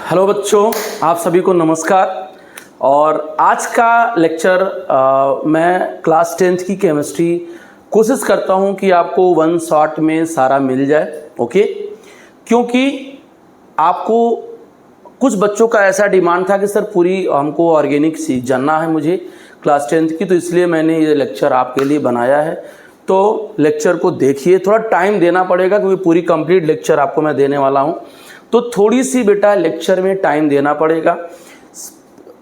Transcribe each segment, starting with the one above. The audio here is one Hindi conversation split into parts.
हेलो बच्चों, आप सभी को नमस्कार। और आज का लेक्चर मैं क्लास 10th की केमिस्ट्री कोशिश करता हूं कि आपको वन शॉट में सारा मिल जाए। ओके, क्योंकि आपको कुछ बच्चों का ऐसा डिमांड था कि सर पूरी हमको ऑर्गेनिक जानना है मुझे क्लास 10th की, तो इसलिए मैंने ये लेक्चर आपके लिए बनाया है। तो लेक्चर को देखिए, थोड़ा टाइम देना पड़ेगा क्योंकि पूरी कंप्लीट लेक्चर आपको मैं देने वाला हूँ, तो थोड़ी सी बेटा लेक्चर में टाइम देना पड़ेगा।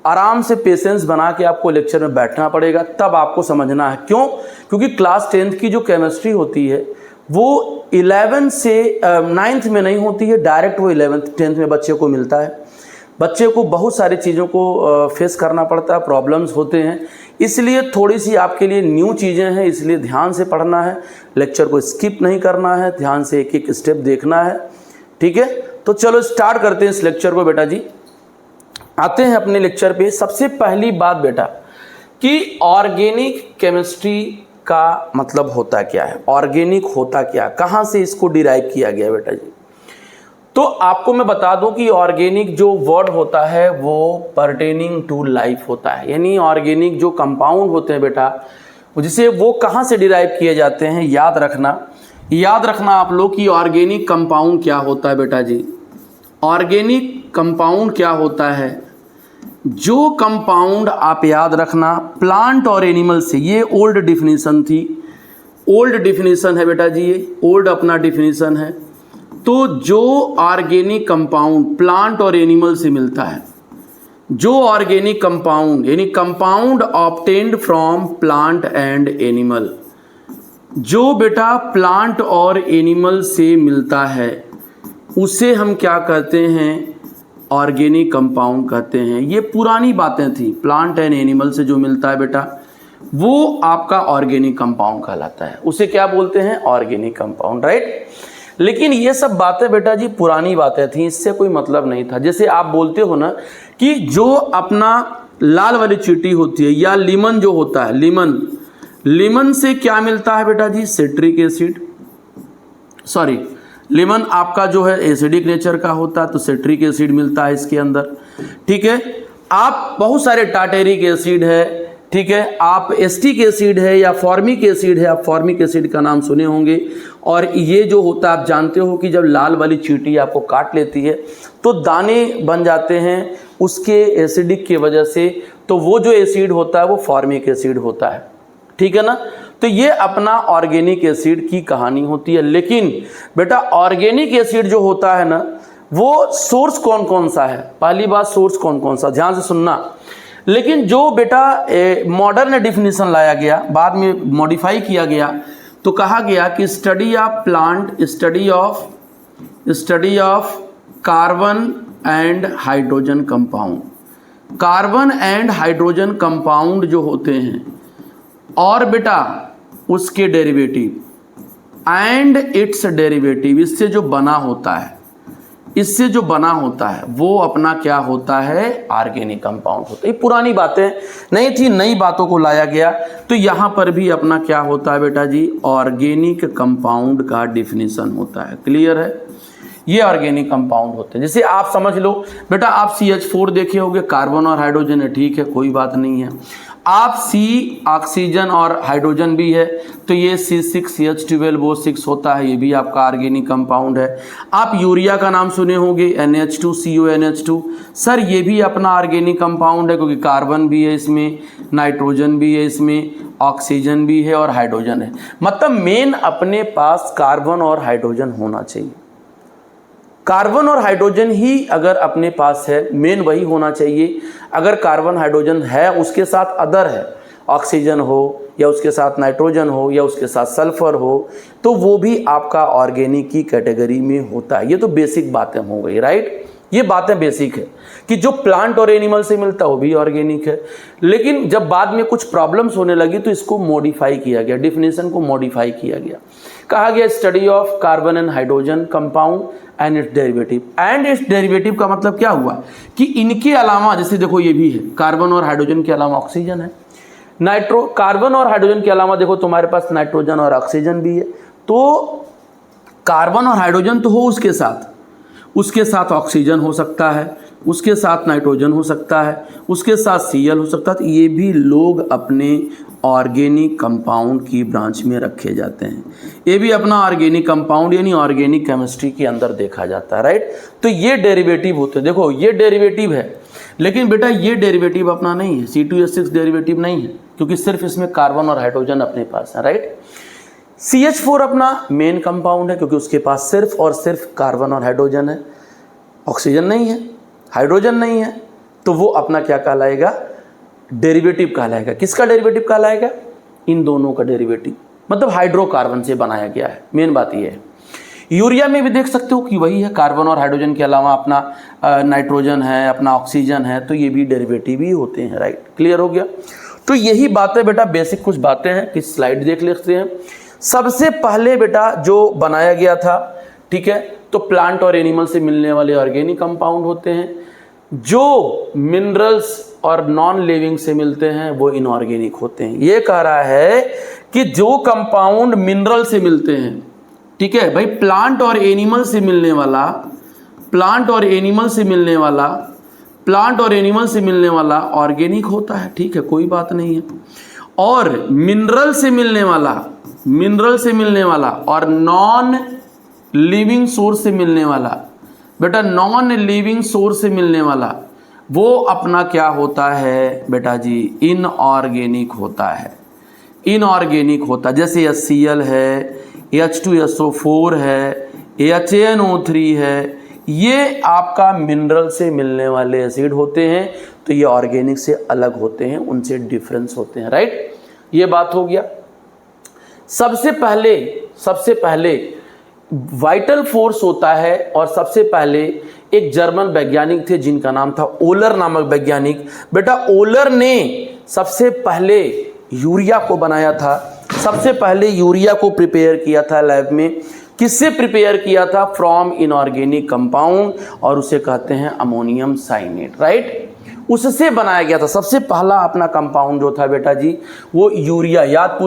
आराम से पेशेंस बना के आपको लेक्चर में बैठना पड़ेगा, तब आपको समझना है। क्यों? क्योंकि क्लास 10th की जो केमिस्ट्री होती है वो 11 से 9th में नहीं होती है, डायरेक्ट वो 11th 10th में बच्चे को मिलता है। बच्चे को बहुत सारी चीज़ों को फेस करना पड़ता है, प्रॉब्लम्स होते हैं, इसलिए थोड़ी सी आपके लिए न्यू चीज़ें हैं, इसलिए ध्यान से पढ़ना है, लेक्चर को स्किप नहीं करना है, ध्यान से एक एक स्टेप देखना है। ठीक है, तो चलो स्टार्ट करते हैं इस लेक्चर को। बेटा जी आते हैं अपने लेक्चर पे। सबसे पहली बात बेटा कि ऑर्गेनिक केमिस्ट्री का मतलब होता क्या है, ऑर्गेनिक होता क्या, कहाँ से इसको डिराइव किया गया बेटा जी। तो आपको मैं बता दूं कि ऑर्गेनिक जो वर्ड होता है वो परटेनिंग टू लाइफ होता है, यानी ऑर्गेनिक जो कंपाउंड होते हैं बेटा, जिसे वो कहाँ से डिराइव किए जाते हैं, याद रखना आप लोग कि ऑर्गेनिक कंपाउंड क्या होता है बेटा जी। ऑर्गेनिक कंपाउंड क्या होता है, जो कंपाउंड आप याद रखना प्लांट और एनिमल से, ये ओल्ड डिफिनीशन थी, ओल्ड डिफिनीशन है बेटा जी, ये ओल्ड अपना डिफिनीशन है। तो जो ऑर्गेनिक कंपाउंड प्लांट और एनिमल से मिलता है, जो ऑर्गेनिक कंपाउंड यानी compound obtained from plant and animal, जो बेटा प्लांट और एनिमल से मिलता है उसे हम क्या कहते हैं, ऑर्गेनिक कंपाउंड कहते हैं। ये पुरानी बातें थी, प्लांट एंड एनिमल से जो मिलता है बेटा वो आपका ऑर्गेनिक कंपाउंड कहलाता है, उसे क्या बोलते हैं, ऑर्गेनिक कंपाउंड, राइट। लेकिन ये सब बातें बेटा जी पुरानी बातें थी, इससे कोई मतलब नहीं था। जैसे आप बोलते हो ना कि जो अपना लाल वाली चींटी होती है या लीमन जो होता है, लीमन से क्या मिलता है बेटा जी, सिट्रिक एसिड, सॉरी लीमन आपका जो है एसिडिक नेचर का होता है, तो सिट्रिक एसिड मिलता है इसके अंदर। ठीक है, आप बहुत सारे टार्टेरिक एसिड है, ठीक है, आप एस्टिक एसिड है या फॉर्मिक एसिड है, आप फॉर्मिक एसिड का नाम सुने होंगे। और ये जो होता है आप जानते हो कि जब लाल वाली चींटी आपको काट लेती है तो दाने बन जाते हैं उसके एसिडिक की वजह से, तो वो जो एसिड होता है वो फॉर्मिक एसिड होता है। ठीक है ना, तो ये अपना ऑर्गेनिक एसिड की कहानी होती है। लेकिन बेटा ऑर्गेनिक एसिड जो होता है ना, वो सोर्स कौन कौन सा है, पहली बात सोर्स कौन कौन सा, ध्यान से सुनना। लेकिन जो बेटा मॉडर्न डिफिनीशन लाया गया, बाद में मॉडिफाई किया गया, तो कहा गया कि study of plant, study of carbon and hydrogen compound, carbon and hydrogen compound जो होते हैं और बेटा उसके डेरिवेटिव एंड इट्स डेरिवेटिव, इससे जो बना होता है वो अपना क्या होता है, ऑर्गेनिक कंपाउंड होता है। ये पुरानी बातें नहीं थी, नई बातों को लाया गया। तो यहाँ पर भी अपना क्या होता है बेटा जी, ऑर्गेनिक कंपाउंड का डिफिनीशन होता है। क्लियर है, ये ऑर्गेनिक कंपाउंड होते हैं। जैसे आप समझ लो बेटा, आप CH4 देखे होंगे, कार्बन और हाइड्रोजन है, ठीक है, कोई बात नहीं है। आप C ऑक्सीजन और हाइड्रोजन भी है, तो ये C6CH12O6 होता है, ये भी आपका ऑर्गेनिक कंपाउंड है। आप यूरिया का नाम सुने होंगे, NH2CONH2, सर ये भी अपना ऑर्गेनिक कंपाउंड है, क्योंकि कार्बन भी है इसमें, नाइट्रोजन भी है इसमें, ऑक्सीजन भी है और हाइड्रोजन है। मतलब मेन अपने पास कार्बन और हाइड्रोजन होना चाहिए, कार्बन और हाइड्रोजन ही अगर अपने पास है, मेन वही होना चाहिए। अगर कार्बन हाइड्रोजन है, उसके साथ अदर है, ऑक्सीजन हो या उसके साथ नाइट्रोजन हो या उसके साथ सल्फर हो, तो वो भी आपका ऑर्गेनिक की कैटेगरी में होता है। ये तो बेसिक बातें हो गई, राइट। ये बातें बेसिक है कि जो प्लांट और एनिमल से मिलता है वो भी ऑर्गेनिक है। लेकिन जब बाद में कुछ प्रॉब्लम्स होने लगी तो इसको मॉडिफाई किया गया, डिफिनेशन को मॉडिफाई किया गया। कहा गया study of carbon and hydrogen compound and it's derivative. And it's derivative का मतलब क्या हुआ कि इनके अलावा, जैसे देखो ये भी है, कार्बन और हाइड्रोजन के अलावा ऑक्सीजन है, कार्बन और हाइड्रोजन के अलावा देखो तुम्हारे पास नाइट्रोजन और ऑक्सीजन भी है। तो कार्बन और हाइड्रोजन तो हो, उसके साथ ऑक्सीजन हो सकता है, उसके साथ नाइट्रोजन हो सकता है, उसके साथ Cl हो सकता है। तो ये भी लोग अपने ऑर्गेनिक कंपाउंड की ब्रांच में रखे जाते हैं। ये भी अपना ऑर्गेनिक कंपाउंड यानी ऑर्गेनिक केमिस्ट्री के अंदर देखा जाता है, राइट। तो ये डेरिवेटिव होते हैं। देखो ये डेरिवेटिव है, लेकिन बेटा ये डेरिवेटिव अपना नहीं है, C2H6 डेरिवेटिव नहीं है, क्योंकि सिर्फ इसमें कार्बन और हाइड्रोजन अपने पास है, राइट। CH4 अपना मेन कंपाउंड है, क्योंकि उसके पास सिर्फ और सिर्फ कार्बन और हाइड्रोजन है, ऑक्सीजन नहीं है, हाइड्रोजन नहीं है। तो वो अपना क्या कहलाएगा, डेरिवेटिव कहलाएगा। किसका डेरिवेटिव कहलाएगा, इन दोनों का डेरिवेटिव, मतलब हाइड्रोकार्बन से बनाया गया है। मेन बात ये है। यूरिया में भी देख सकते हो कि वही है, कार्बन और हाइड्रोजन के अलावा अपना नाइट्रोजन है, अपना ऑक्सीजन है, तो ये भी डेरिवेटिव ही होते हैं, राइट। क्लियर हो गया। तो यही बातें बेटा, बेसिक कुछ बातें हैं कि स्लाइड देख लेते हैं। सबसे पहले बेटा जो बनाया गया था, ठीक है, तो प्लांट और एनिमल से मिलने वाले ऑर्गेनिक कंपाउंड होते हैं। जो मिनरल्स और नॉन लिविंग से मिलते हैं वो इनऑर्गेनिक होते हैं। ये कह रहा है कि जो कंपाउंड मिनरल से मिलते हैं, ठीक है भाई, प्लांट और एनिमल से मिलने वाला, प्लांट और एनिमल से मिलने वाला, प्लांट और एनिमल से मिलने वाला ऑर्गेनिक होता है, ठीक है, कोई बात नहीं है। और मिनरल से मिलने वाला, मिनरल से मिलने वाला और नॉन लिविंग सोर्स से मिलने वाला, बेटा नॉन लिविंग सोर्स से मिलने वाला वो अपना क्या होता है बेटा जी, इनऑर्गेनिक होता है। इनऑर्गेनिक होता है, जैसे HCl है, H2SO4 है, HNO3 है, ये आपका मिनरल से मिलने वाले एसिड होते हैं। तो ये ऑर्गेनिक से अलग होते हैं, उनसे डिफरेंस होते हैं, राइट। ये बात हो गया। सबसे पहले वाइटल फोर्स होता है, और सबसे पहले एक जर्मन वैज्ञानिक थे जिनका नाम था ओलर नामक वैज्ञानिक। बेटा ओलर ने सबसे पहले यूरिया को बनाया था, सबसे पहले यूरिया को प्रिपेयर किया था लैब में। किससे प्रिपेयर किया था, फ्रॉम इनऑर्गेनिक कंपाउंड, और उसे कहते हैं अमोनियम साइनेट, राइट। उससे बनाया गया था सबसे पहला अपना कंपाउंड जो था बेटा जी वो यूरिया। याद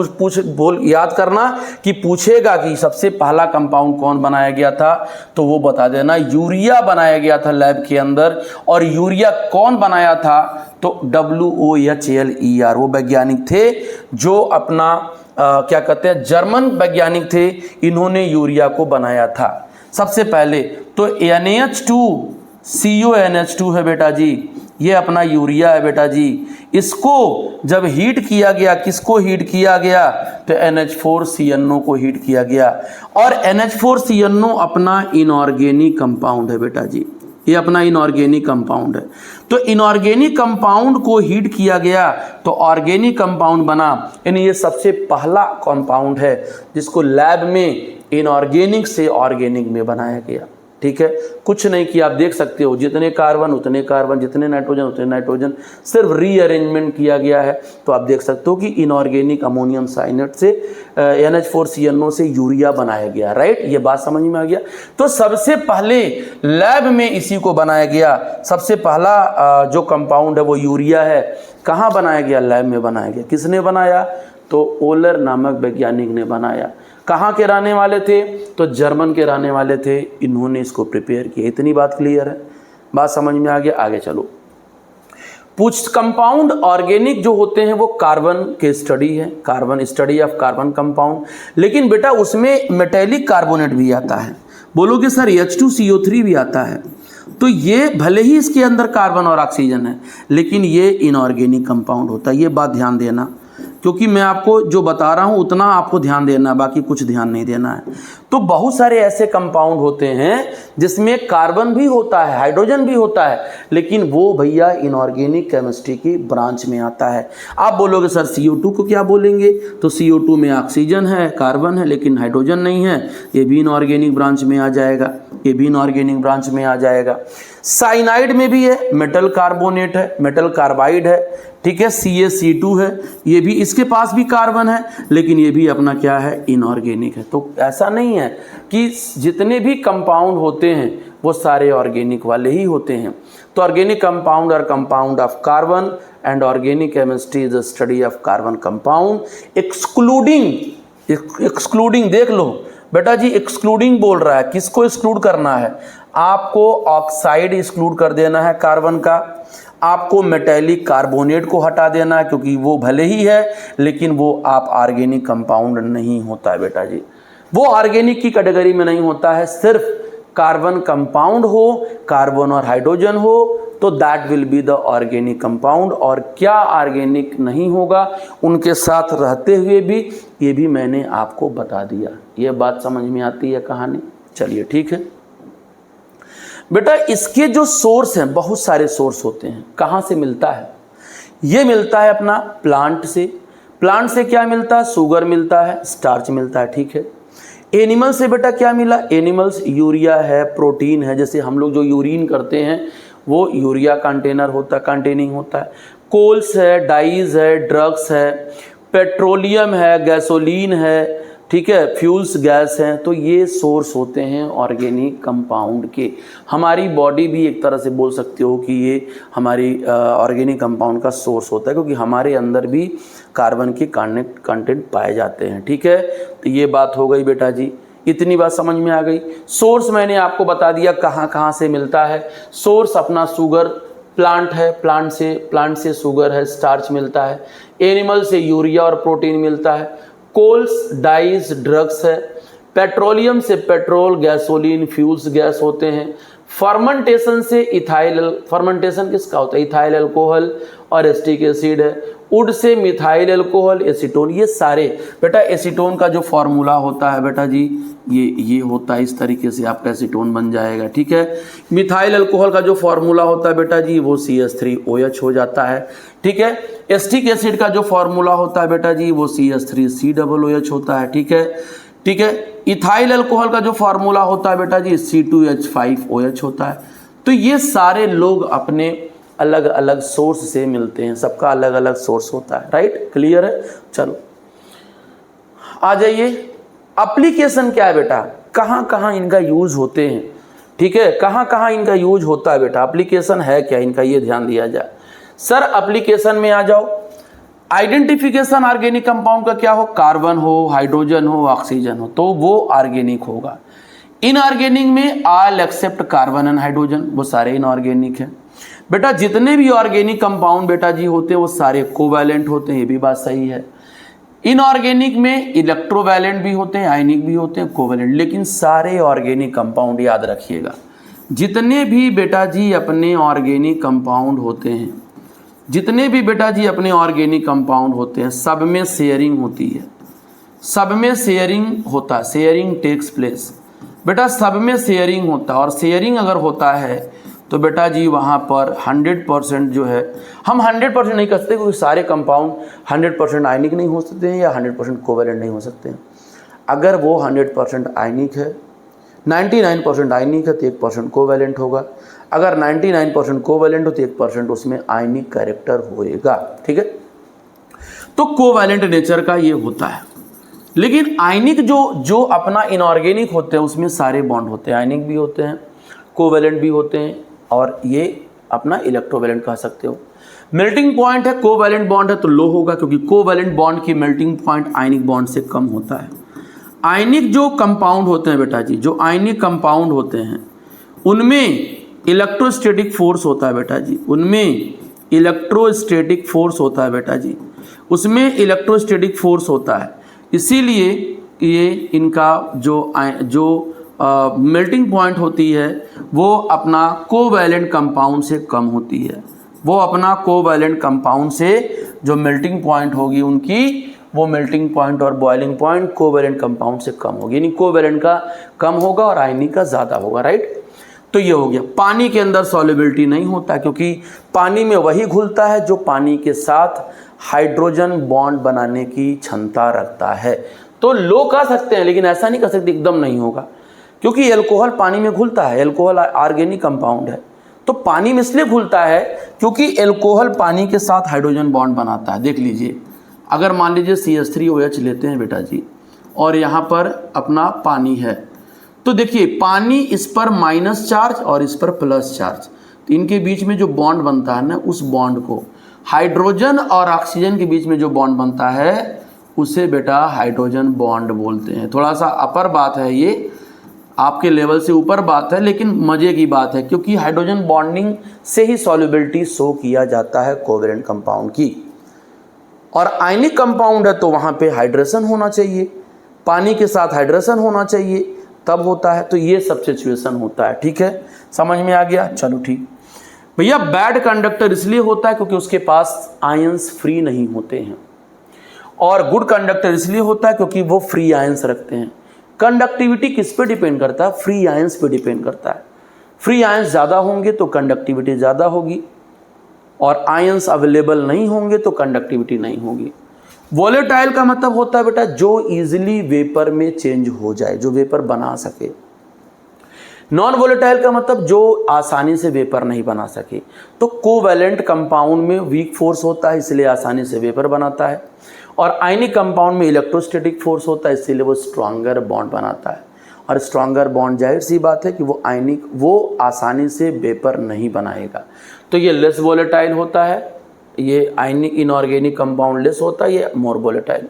करना कि पूछेगा कि सबसे पहला कंपाउंड कौन बनाया गया था, तो वो बता देना यूरिया बनाया गया था लैब के अंदर। और यूरिया कौन बनाया था, तो WOHLER, वो वैज्ञानिक थे जो अपना क्या कहते हैं, जर्मन वैज्ञानिक थे, इन्होंने यूरिया को बनाया था सबसे पहले। तो NH2CONH2 है बेटा जी, ये अपना यूरिया है बेटा जी। इसको जब हीट किया गया, किसको हीट किया गया, तो NH4CNO को हीट किया गया। और NH4CNO अपना इनऑर्गेनिक कंपाउंड है बेटा जी, ये अपना इनऑर्गेनिक कंपाउंड है। तो इनऑर्गेनिक कंपाउंड को हीट किया गया तो ऑर्गेनिक कंपाउंड बना। यानी ये सबसे पहला कंपाउंड है जिसको लैब में इनऑर्गेनिक से ऑर्गेनिक में बनाया गया, ठीक है। कुछ नहीं किया, आप देख सकते हो जितने कार्बन उतने कार्बन, जितने नाइट्रोजन उतने नाइट्रोजन, सिर्फ रीअरेंजमेंट किया गया है। तो आप देख सकते हो कि इनऑर्गेनिक अमोनियम साइनेट से NH4CNO से यूरिया बनाया गया, राइट। ये बात समझ में आ गया। तो सबसे पहले लैब में इसी को बनाया गया। सबसे पहला जो कंपाउंड है वो यूरिया है। कहाँ बनाया गया, लैब में बनाया गया। किसने बनाया, तो ओलर नामक वैज्ञानिक ने बनाया। कहाँ के रहने वाले थे, तो जर्मन के रहने वाले थे, इन्होंने इसको प्रिपेयर किया। इतनी बात क्लियर है, बात समझ में आ गया। आगे चलो। कंपाउंड ऑर्गेनिक जो होते हैं वो कार्बन के स्टडी है, carbon study of carbon compound. लेकिन बेटा उसमें मेटेलिक कार्बोनेट भी आता है। बोलोगे सर H2CO3 भी आता है, तो ये भले ही इसके अंदर कार्बन और ऑक्सीजन है, लेकिन ये इनऑर्गेनिक कंपाउंड होता है। ये बात ध्यान देना, क्योंकि मैं आपको जो बता रहा हूँ उतना आपको ध्यान देना, बाकी कुछ ध्यान नहीं देना है। तो बहुत सारे ऐसे कंपाउंड होते हैं जिसमें कार्बन भी होता है, हाइड्रोजन भी होता है, लेकिन वो भैया इनऑर्गेनिक केमिस्ट्री की ब्रांच में आता है। आप बोलोगे सर CO2 को क्या बोलेंगे, तो CO2 में ऑक्सीजन है, कार्बन है, लेकिन हाइड्रोजन नहीं है, ये भी इनऑर्गेनिक ब्रांच में आ जाएगा, ये भी इनऑर्गेनिक ब्रांच में आ जाएगा। साइनाइड में भी है, मेटल कार्बोनेट है, मेटल कार्बाइड है, ठीक है, CaC2 है, ये भी, इसके पास भी कार्बन है, लेकिन ये भी अपना क्या है, इनऑर्गेनिक है। तो ऐसा नहीं है कि जितने भी कंपाउंड होते हैं वो सारे ऑर्गेनिक वाले ही होते हैं। तो ऑर्गेनिक कंपाउंड और compound of carbon and organic chemistry is the study of carbon compound excluding देख लो, बेटा जी एक्सक्लूडिंग बोल रहा है, किसको एक्सक्लूड करना है? आपको ऑक्साइड एक्सक्लूड कर देना है कार्बन का, आपको मेटेलिक कार्बोनेट को हटा देना है क्योंकि वो भले ही है लेकिन वो आप ऑर्गेनिक कंपाउंड नहीं होता है बेटा जी, वो ऑर्गेनिक की कैटेगरी में नहीं होता है। सिर्फ कार्बन कंपाउंड हो, कार्बन और हाइड्रोजन हो तो that will be the organic compound. और क्या ऑर्गेनिक नहीं होगा उनके साथ रहते हुए भी, ये भी मैंने आपको बता दिया। ये बात समझ में आती है कहानी? चलिए ठीक है बेटा। इसके जो सोर्स हैं, बहुत सारे सोर्स होते हैं। कहाँ से मिलता है? ये मिलता है अपना प्लांट से। प्लांट से क्या मिलता है? शुगर मिलता है, स्टार्च मिलता है, ठीक है। एनिमल से बेटा क्या मिला? एनिमल्स यूरिया है, प्रोटीन है, जैसे हम लोग जो यूरिन करते हैं वो यूरिया कंटेनिंग होता है। कोल्स है, डाइज है, ड्रग्स है, पेट्रोलियम है, गैसोलीन है, ठीक है, फ्यूल्स गैस हैं। तो ये सोर्स होते हैं ऑर्गेनिक कंपाउंड के। हमारी बॉडी भी एक तरह से बोल सकते हो कि ये हमारी ऑर्गेनिक कंपाउंड का सोर्स होता है क्योंकि हमारे अंदर भी कार्बन के कंटेंट पाए जाते हैं, ठीक है। तो ये बात हो गई बेटा जी, इतनी बात समझ में आ गई। सोर्स मैंने आपको बता दिया कहाँ कहाँ से मिलता है। सोर्स अपना शुगर प्लांट है, प्लांट से शुगर है, स्टार्च मिलता है। एनिमल से यूरिया और प्रोटीन मिलता है। कोल्स, डाइज, ड्रग्स है। पेट्रोलियम से पेट्रोल, गैसोलीन, फ्यूल्स गैस होते हैं। फर्मेंटेशन से इथाइल, फर्मेंटेशन किसका होता है? इथाइल अल्कोहल और एसिटिक एसिड है। Would say methyl alcohol, acetone. ये सारे बेटा, एसीटोन का जो फॉर्मूला होता है बेटा जी ये होता है इस तरीके से, आपका एसीटोन बन जाएगा, ठीक है। मिथाइल अल्कोहल का जो फॉर्मूला होता है बेटा जी वो CH3OH हो जाता है, ठीक है। एसिटिक एसिड का जो फॉर्मूला होता है बेटा जी वो CH3COOH होता है, ठीक है, ठीक है। इथाइल अल्कोहल का जो फॉर्मूला होता है बेटा जी C2H5OH होता है। तो ये सारे लोग अपने अलग अलग सोर्स से मिलते हैं, सबका अलग अलग सोर्स होता है, राइट, क्लियर है। चलो आ जाइए, एप्लीकेशन क्या है बेटा, कहाँ कहाँ इनका यूज होते हैं, ठीक है, कहाँ कहाँ इनका यूज होता है बेटा, एप्लीकेशन है क्या इनका, ये ध्यान दिया जाए। सर एप्लीकेशन में आ जाओ। आइडेंटिफिकेशन ऑर्गेनिक कंपाउंड का क्या हो? कार्बन हो, हाइड्रोजन हो, ऑक्सीजन हो, तो वो ऑर्गेनिक होगा। इनऑर्गेनिक में all except carbon and hydrogen, वो सारे इनऑर्गेनिक हैं बेटा। जितने भी ऑर्गेनिक कंपाउंड बेटा जी होते हैं वो सारे कोवैलेंट होते हैं, ये भी बात सही है। इनऑर्गेनिक में इलेक्ट्रोवैलेंट भी होते हैं, आयनिक भी होते हैं, कोवैलेंट। लेकिन सारे ऑर्गेनिक कंपाउंड याद रखिएगा, जितने भी बेटा जी अपने ऑर्गेनिक कंपाउंड होते हैं, जितने भी बेटा जी अपने ऑर्गेनिक कंपाउंड होते हैं, सब में शेयरिंग होती है, सब में शेयरिंग होता है, शेयरिंग टेक्स प्लेस बेटा, सब में शेयरिंग होता है। और शेयरिंग अगर होता है तो बेटा जी वहाँ पर 100% जो है, हम 100% नहीं कर सकते क्योंकि सारे कंपाउंड 100% आयनिक नहीं हो सकते हैं या 100% कोवैलेंट नहीं हो सकते हैं। अगर वो 100% आयनिक है, 99% आयनिक है तो 1% कोवैलेंट होगा। अगर 99% कोवैलेंट हो तो 1% उसमें आयनिक कैरेक्टर होएगा, ठीक है। तो कोवैलेंट नेचर का ये होता है। लेकिन आयनिक जो अपना इनऑर्गेनिक होते हैं उसमें सारे बॉन्ड होते हैं, आयनिक भी होते हैं, कोवैलेंट भी होते हैं, और ये अपना इलेक्ट्रोवैलेंट कह सकते हो। मेल्टिंग पॉइंट है, कोवैलेंट बॉन्ड है तो लो होगा क्योंकि कोवैलेंट बॉन्ड की मेल्टिंग पॉइंट आयनिक बॉन्ड से कम होता है। आयनिक जो कंपाउंड होते हैं बेटा जी, जो आयनिक कंपाउंड होते हैं उनमें इलेक्ट्रोस्टैटिक फोर्स होता है बेटा जी, उनमें इलेक्ट्रोस्टैटिक फोर्स होता है बेटा जी, उसमें इलेक्ट्रोस्टैटिक फोर्स होता है। इसीलिए ये इनका जो मेल्टिंग पॉइंट होती है वो अपना कोवैलेंट कंपाउंड से कम होती है। वो अपना कोवैलेंट कंपाउंड से जो मेल्टिंग पॉइंट होगी उनकी, वो मेल्टिंग पॉइंट और बॉइलिंग पॉइंट कोवैलेंट कंपाउंड से कम होगी, यानी कोवैलेंट का कम होगा और आयनिक का ज़्यादा होगा, राइट। तो ये हो गया। पानी के अंदर सॉल्युबिलिटी नहीं होता क्योंकि पानी में वही घुलता है जो पानी के साथ हाइड्रोजन बॉन्ड बनाने की क्षमता रखता है। तो लो कह सकते हैं लेकिन ऐसा नहीं कह सकते एकदम नहीं होगा, क्योंकि एल्कोहल पानी में घुलता है, एल्कोहल ऑर्गेनिक कंपाउंड है। तो पानी में इसलिए घुलता है क्योंकि एल्कोहल पानी के साथ हाइड्रोजन बॉन्ड बनाता है। देख लीजिए, अगर मान लीजिए CH3OH लेते हैं बेटा जी और यहाँ पर अपना पानी है, तो देखिए पानी इस पर माइनस चार्ज और इस पर प्लस चार्ज, तो इनके बीच में जो बॉन्ड बनता है ना, उस बॉन्ड को हाइड्रोजन और ऑक्सीजन के बीच में जो बॉन्ड बनता है उसे बेटा हाइड्रोजन बॉन्ड बोलते हैं। थोड़ा सा अपर बात है, ये आपके लेवल से ऊपर बात है, लेकिन मज़े की बात है, क्योंकि हाइड्रोजन बॉन्डिंग से ही सॉल्युबिलिटी शो किया जाता है कोवेलेंट कंपाउंड की। और आयनिक कंपाउंड है तो वहाँ पे हाइड्रेशन होना चाहिए, पानी के साथ हाइड्रेशन होना चाहिए, तब होता है। तो ये सब सिचुएशन होता है। ठीक है, समझ में आ गया? चलो ठीक। भैया बैड कंडक्टर इसलिए होता है क्योंकि उसके पास आयंस फ्री नहीं होते हैं, और गुड कंडक्टर इसलिए होता है क्योंकि वो फ्री आयंस रखते हैं। कंडक्टिविटी किस पे डिपेंड करता है? फ्री आयंस पे डिपेंड करता है। फ्री आयंस ज़्यादा होंगे तो कंडक्टिविटी ज़्यादा होगी, और आयंस अवेलेबल नहीं होंगे तो कंडक्टिविटी नहीं होगी। वोलेटाइल का मतलब होता है बेटा जो इजीली वेपर में चेंज हो जाए, जो वेपर बना सके। नॉन वोलेटाइल का मतलब जो आसानी से वेपर नहीं बना सके। तो कोवैलेंट कंपाउंड में वीक फोर्स होता है, इसलिए आसानी से वेपर बनाता है, और आयनिक कंपाउंड में इलेक्ट्रोस्टैटिक फोर्स होता है, इसीलिए वो स्ट्रॉन्गर बॉन्ड बनाता है। और स्ट्रॉन्गर बॉन्ड जाहिर सी बात है कि वो आसानी से वेपर नहीं बनाएगा। तो ये लेस वोलेटाइल होता है, ये आयनिक इनऑर्गेनिक कंपाउंड लेस होता है, ये मोर वोलेटाइल।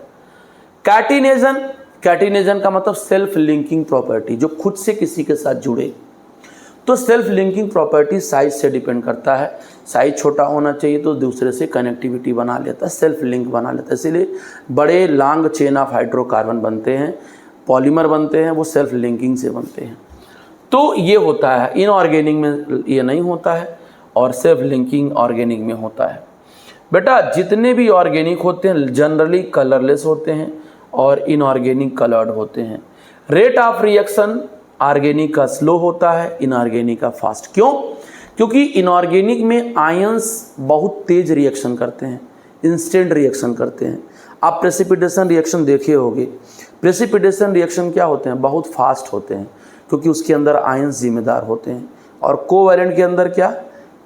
कैटिनेजन का मतलब सेल्फ लिंकिंग प्रॉपर्टी, जो खुद से किसी के साथ जुड़े। तो सेल्फ लिंकिंग प्रॉपर्टी साइज से डिपेंड करता है। साइज छोटा होना चाहिए तो दूसरे से कनेक्टिविटी बना लेता है, सेल्फ लिंक बना लेता है, इसीलिए बड़े लॉन्ग चेन ऑफ हाइड्रोकार्बन बनते हैं, पॉलीमर बनते हैं, वो सेल्फ लिंकिंग से बनते हैं। तो ये होता है, इनऑर्गेनिक में ये नहीं होता है, और सेल्फ लिंकिंग ऑर्गेनिक में होता है। बेटा जितने भी ऑर्गेनिक होते हैं जनरली कलरलेस होते हैं, और इनऑर्गेनिक कलर्ड होते हैं। रेट ऑफ रिएक्शन ऑर्गेनिक का स्लो होता है, इनऑर्गेनिक का फास्ट। क्यों? क्योंकि इनऑर्गेनिक में आयंस बहुत तेज रिएक्शन करते हैं, इंस्टेंट रिएक्शन करते हैं। आप प्रेसिपिटेशन रिएक्शन देखे होंगे। प्रेसिपिटेशन रिएक्शन क्या होते हैं? बहुत फास्ट होते हैं, क्योंकि उसके अंदर आयंस जिम्मेदार होते हैं। और कोवैलेंट के अंदर क्या?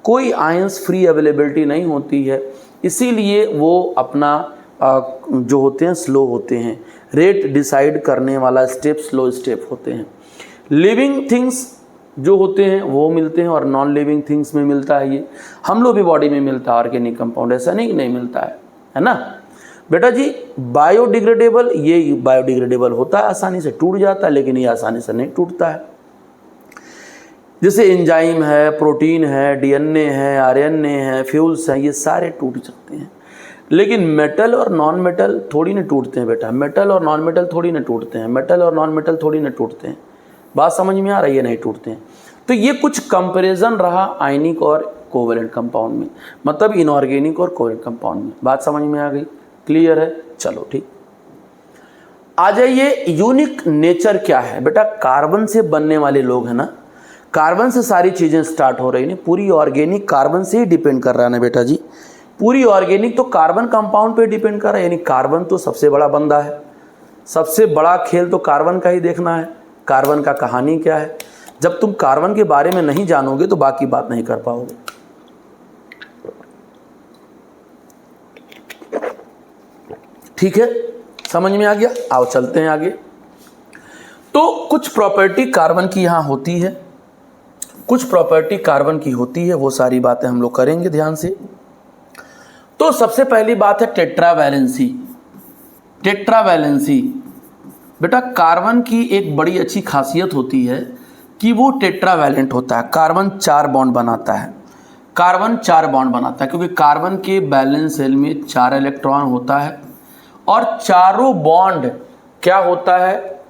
कोई आयंस फ्री अवेलेबिलिटी नहीं होती है, इसीलिए वो अपना जो होते हैं स्लो होते हैं। रेट डिसाइड करने वाला स्टेप स्लो स्टेप होते हैं। लिविंग थिंग्स जो होते हैं वो मिलते हैं, और नॉन लिविंग थिंग्स में मिलता है। ये हम लोग भी बॉडी में मिलता है ऑर्गेनिक कंपाउंड, ऐसा नहीं कि नहीं मिलता है ना बेटा जी। बायोडिग्रेडेबल, ये बायोडिग्रेडेबल होता है, आसानी से टूट जाता है, लेकिन ये आसानी से नहीं टूटता है। जैसे एंजाइम है, प्रोटीन है, डीएनए है, आरएनए है, फ्यूल्स हैं, ये सारे टूट सकते हैं। लेकिन मेटल और नॉन मेटल थोड़ी ना टूटते हैं बेटा, मेटल और नॉन मेटल थोड़ी ना टूटते हैं, मेटल और नॉन मेटल थोड़ी ना टूटते हैं। बात समझ में आ रही है? नहीं टूटते हैं। तो ये कुछ कंपैरिजन रहा आयनिक और कोवैलेंट कंपाउंड में, मतलब इनऑर्गेनिक और कोवैलेंट कंपाउंड में। बात समझ में आ गई? क्लियर है? चलो ठीक। आ जाइए, यूनिक नेचर क्या है बेटा? कार्बन से बनने वाले लोग हैं ना, कार्बन से सारी चीज़ें स्टार्ट हो रही हैं। पूरी ऑर्गेनिक कार्बन से ही डिपेंड कर रहा है ना बेटा जी। पूरी ऑर्गेनिक तो कार्बन कंपाउंड पे डिपेंड कर रहा है, यानी कार्बन तो सबसे बड़ा बंदा है। सबसे बड़ा खेल तो कार्बन का ही देखना है। कार्बन का कहानी क्या है? जब तुम कार्बन के बारे में नहीं जानोगे तो बाकी बात नहीं कर पाओगे। ठीक है, समझ में आ गया? आओ चलते हैं आगे। तो कुछ प्रॉपर्टी कार्बन की यहां होती है, कुछ प्रॉपर्टी कार्बन की होती है, वो सारी बातें हम लोग करेंगे ध्यान से। तो सबसे पहली बात है टेट्रावैलेंसी। टेट्रावैलेंसी बेटा कार्बन की एक बड़ी अच्छी खासियत होती है कि वो टेट्रावैलेंट होता है। कार्बन 4 बॉन्ड बनाता है, कार्बन 4 बॉन्ड बनाता है, क्योंकि कार्बन के वैलेंस शेल में 4 इलेक्ट्रॉन होता है, और चारों बॉन्ड क्या होता है?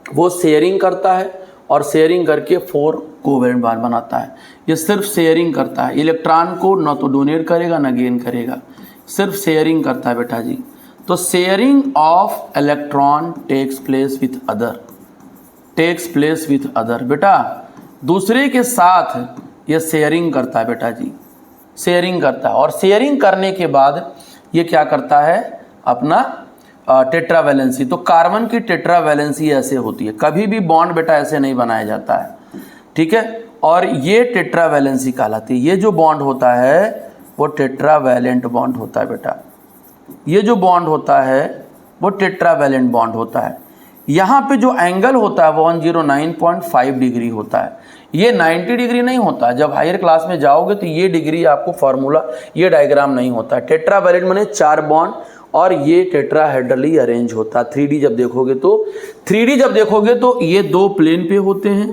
वो शेयरिंग करता है, और शेयरिंग करके 4 कोवैलेंट बॉन्ड बनाता है। ये सिर्फ शेयरिंग करता है, इलेक्ट्रॉन को न तो डोनेट करेगा न गेन करेगा, सिर्फ शेयरिंग करता है बेटा जी। तो sharing of electron takes place with other, takes place with other. बेटा दूसरे के साथ ये शेयरिंग करता है बेटा जी, शेयरिंग करता है, और शेयरिंग करने के बाद ये क्या करता है? अपना टेट्रावैलेंसी। तो कार्बन की टेट्रावैलेंसी ऐसे होती है, कभी भी बॉन्ड बेटा ऐसे नहीं बनाया जाता है, ठीक है। और ये टेट्रावैलेंसी कहलाती है। ये जो बॉन्ड होता है वो टेट्रावैलेंट बॉन्ड होता है बेटा। ये जो बॉन्ड होता है वो टेट्रावैलेंट बॉन्ड होता है। यहाँ पे जो एंगल होता है वो 109.5 डिग्री होता है। ये 90 डिग्री नहीं होता। जब हायर क्लास में जाओगे तो ये डिग्री आपको फॉर्मूला, ये डायग्राम नहीं होता है। टेट्रावैलेंट माने 4 बॉन्ड और ये टेट्राहेड्रली अरेंज होता है। 3D जब देखोगे तो ये 2 प्लेन पे होते हैं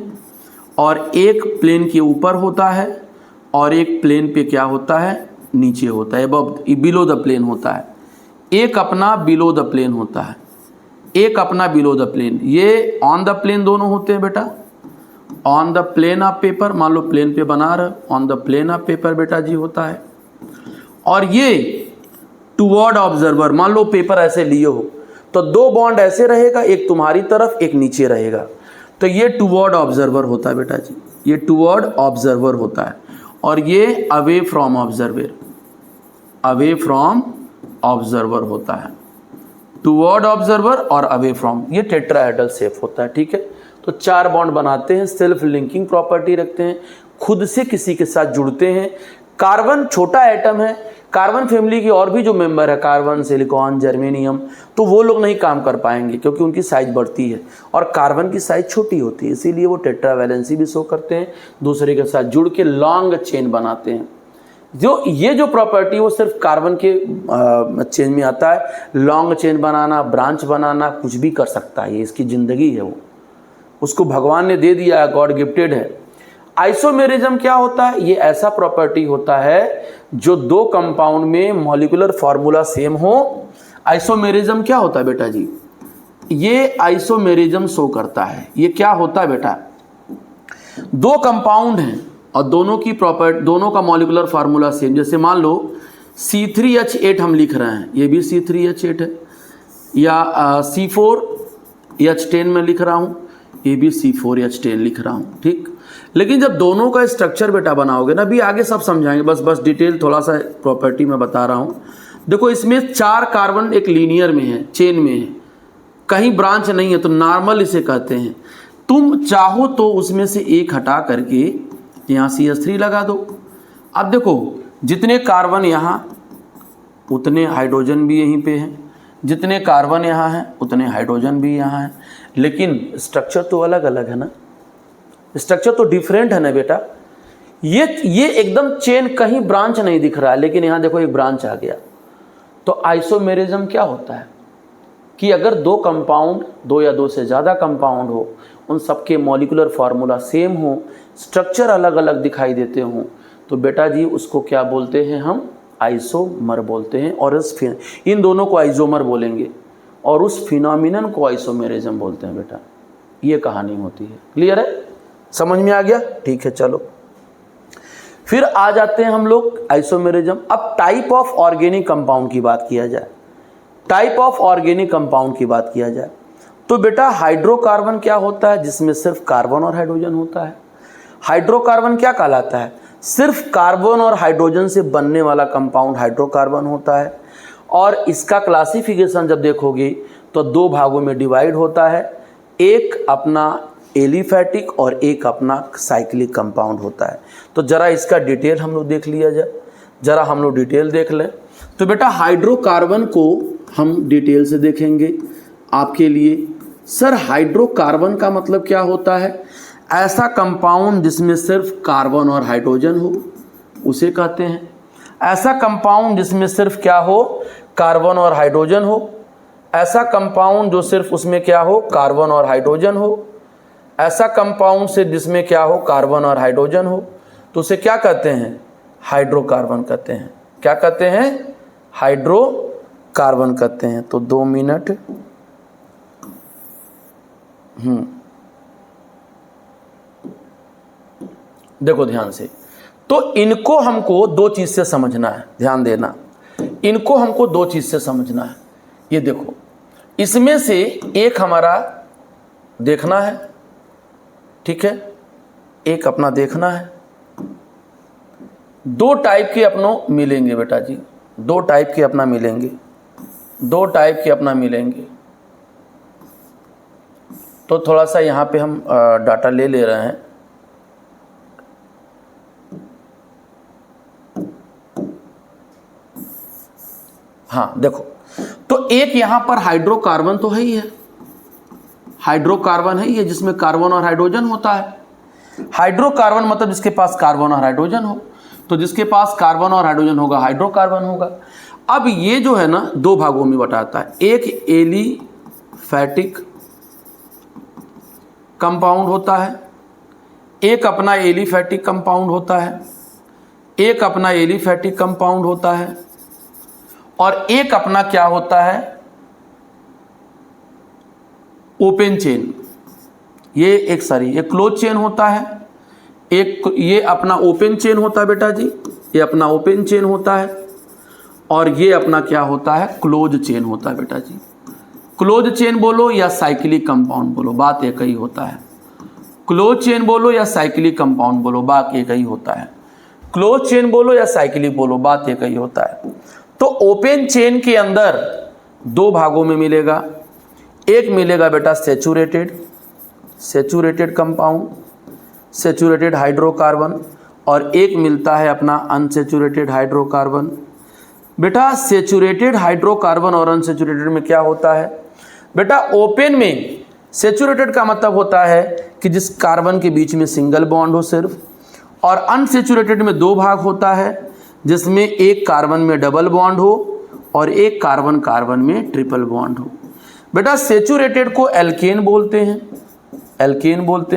और एक प्लेन के ऊपर होता है और एक प्लेन पे क्या होता है, नीचे होता है, बिलो द प्लेन होता है। एक अपना बिलो द प्लेन होता है, एक अपना बिलो द प्लेन। ये ऑन द प्लेन दोनों होते हैं बेटा, on the plane of paper, मान लो प्लेन पे बना रहे, on the plane of paper बेटा जी होता है। और ये टुवर्ड ऑब्जर्वर, मान लो पेपर ऐसे लिए हो तो 2 बॉन्ड ऐसे रहेगा, एक तुम्हारी तरफ एक नीचे रहेगा, तो ये टुवर्ड ऑब्जर्वर होता है बेटा जी, ये टुवर्ड ऑब्जर्वर होता है। और ये away from observer, away from observer होता है, टुवर्ड ऑब्जर्वर और अवे फ्रॉम, ये टेट्राहेड्रल शेप होता है। ठीक है, तो 4 बॉन्ड बनाते हैं, सेल्फ लिंकिंग प्रॉपर्टी रखते हैं, खुद से किसी के साथ जुड़ते हैं। कार्बन छोटा एटम है, कार्बन फैमिली की और भी जो मेंबर है, कार्बन, सिलिकॉन, जर्मेनियम, तो वो लोग नहीं काम कर पाएंगे क्योंकि उनकी साइज बढ़ती है और कार्बन की साइज छोटी होती है, इसीलिए वो टेट्रावैलेंसी भी शो करते हैं, दूसरे के साथ जुड़ के लॉन्ग चेन बनाते हैं। ये जो प्रॉपर्टी वो सिर्फ कार्बन के चेन में आता है, लॉन्ग चेन बनाना, ब्रांच बनाना, कुछ भी कर सकता है, ये इसकी ज़िंदगी है, वो उसको भगवान ने दे दिया है, गॉड गिफ्टेड है। आइसोमेरिज्म क्या होता है, ये ऐसा प्रॉपर्टी होता है जो 2 कंपाउंड में मॉलिक्यूलर फार्मूला सेम हो। आइसोमेरिज्म क्या होता है बेटा जी, ये आइसोमेरिज्म शो करता है। ये क्या होता है बेटा, 2 कंपाउंड हैं और दोनों का मॉलिक्यूलर फार्मूला सेम। जैसे मान लो C3H8 हम लिख रहे हैं, ये भी C3H8 है, या C4H10 में लिख रहा हूँ, ये भी C4H10 लिख रहा हूँ। ठीक, लेकिन जब दोनों का स्ट्रक्चर बेटा बनाओगे ना, अभी आगे सब समझाएंगे, बस डिटेल थोड़ा सा प्रॉपर्टी में बता रहा हूँ। देखो इसमें 4 कार्बन एक लीनियर में है, चेन में है, कहीं ब्रांच नहीं है, तो नॉर्मल इसे कहते हैं। तुम चाहो तो उसमें से एक हटा करके यहाँ CH3 लगा दो। अब देखो जितने कार्बन यहाँ उतने हाइड्रोजन भी यहीं पे हैं, जितने कार्बन यहाँ हैं उतने हाइड्रोजन भी यहाँ हैं, लेकिन स्ट्रक्चर तो अलग अलग है ना, स्ट्रक्चर तो डिफरेंट है ना बेटा। ये एकदम चेन, कहीं ब्रांच नहीं दिख रहा है, लेकिन यहाँ देखो एक ब्रांच आ गया। तो आइसोमेरिज्म क्या होता है कि अगर 2 कंपाउंड, 2 या 2 से ज़्यादा कंपाउंड हो, उन सबके मॉलिक्यूलर फार्मूला सेम हो, स्ट्रक्चर अलग अलग दिखाई देते हों, तो बेटा जी उसको क्या बोलते हैं, हम आइसोमर बोलते हैं। और इन दोनों को आइसोमर बोलेंगे और उस फिनोमिनन को आइसोमेरिज्म बोलते हैं बेटा। ये कहानी होती है, क्लियर है, समझ में आ गया? ठीक है, चलो फिर आ जाते हैं हम लोग आइसोमेरिज्म। अब टाइप ऑफ ऑर्गेनिक कंपाउंड की बात किया जाए, टाइप ऑफ ऑर्गेनिक कंपाउंड की बात किया जाए तो बेटा हाइड्रोकार्बन क्या होता है, जिसमें सिर्फ कार्बन और हाइड्रोजन होता है। हाइड्रोकार्बन क्या कहलाता है, सिर्फ कार्बन और हाइड्रोजन से बनने वाला कंपाउंड हाइड्रोकार्बन होता है। और इसका क्लासिफिकेशन जब देखोगे तो 2 भागों में डिवाइड होता है, एक अपना एलिफैटिक और एक अपना साइक्लिक कंपाउंड होता है। तो जरा इसका डिटेल हम लोग देख लिया जाए, जरा हम लोग डिटेल देख लें। तो बेटा हाइड्रोकार्बन को हम डिटेल से देखेंगे आपके लिए। सर हाइड्रोकार्बन का मतलब क्या होता है, ऐसा कंपाउंड जिसमें सिर्फ कार्बन और हाइड्रोजन हो उसे कहते हैं। ऐसा कंपाउंड जिसमें सिर्फ क्या हो, कार्बन और हाइड्रोजन हो। ऐसा कंपाउंड जो सिर्फ उसमें क्या हो, कार्बन और हाइड्रोजन हो। ऐसा कंपाउंड से जिसमें क्या हो, कार्बन और हाइड्रोजन हो, तो उसे क्या कहते हैं, हाइड्रोकार्बन कहते हैं। क्या कहते हैं, हाइड्रोकार्बन कहते हैं। तो 2 मिनट, देखो ध्यान से, तो इनको हमको 2 चीज से समझना है, ध्यान देना, इनको हमको 2 चीज से समझना है। ये देखो इसमें से एक हमारा देखना है, ठीक है, एक अपना देखना है। 2 टाइप के अपनों मिलेंगे बेटा जी, 2 टाइप के अपना मिलेंगे, 2 टाइप के अपना मिलेंगे। तो थोड़ा सा यहाँ पे हम डाटा ले रहे हैं। हाँ देखो, तो एक यहाँ पर हाइड्रोकार्बन तो है ही है, हाइड्रोकार्बन है ये जिसमें कार्बन और हाइड्रोजन होता है। हाइड्रोकार्बन मतलब जिसके पास कार्बन और हाइड्रोजन हो, तो जिसके पास कार्बन और हाइड्रोजन होगा हाइड्रोकार्बन होगा। अब ये जो है ना दो भागों में बटाता है, एक एलिफैटिक कंपाउंड होता है, एक अपना एलिफैटिक कंपाउंड होता है, एक अपना एलिफैटिक कंपाउंड होता है, और एक अपना क्या होता है, ओपन चेन। ये एक क्लोज चेन होता है, एक ये अपना ओपन चेन होता है बेटा जी, ये अपना ओपन चेन होता है, और ये अपना क्या होता है, क्लोज चेन होता है बेटा जी। क्लोज चेन बोलो या साइक्लिक कंपाउंड बोलो, बात एक ही होता है। क्लोज चेन बोलो या साइक्लिक कंपाउंड बोलो, बात एक ही होता है। क्लोज चेन बोलो या साइक्लिक बोलो, बात एक ही होता है। तो ओपन चेन के अंदर दो भागों में मिलेगा, एक मिलेगा बेटा सेचुरेटेड कंपाउंड, सेचुरेटेड हाइड्रोकार्बन, और एक मिलता है अपना अनसेचुरेटेड हाइड्रोकार्बन। बेटा सेचुरेटेड हाइड्रोकार्बन और अनसेचुरेटेड में क्या होता है बेटा, ओपन में सेचुरेटेड का मतलब होता है कि जिस कार्बन के बीच में सिंगल बॉन्ड हो सिर्फ, और अनसेचुरेटेड में दो भाग होता है जिसमें एक कार्बन में डबल बॉन्ड हो और एक कार्बन कार्बन में ट्रिपल बॉन्ड हो। बेटा सेचुरेटेड को एल्केन बोलते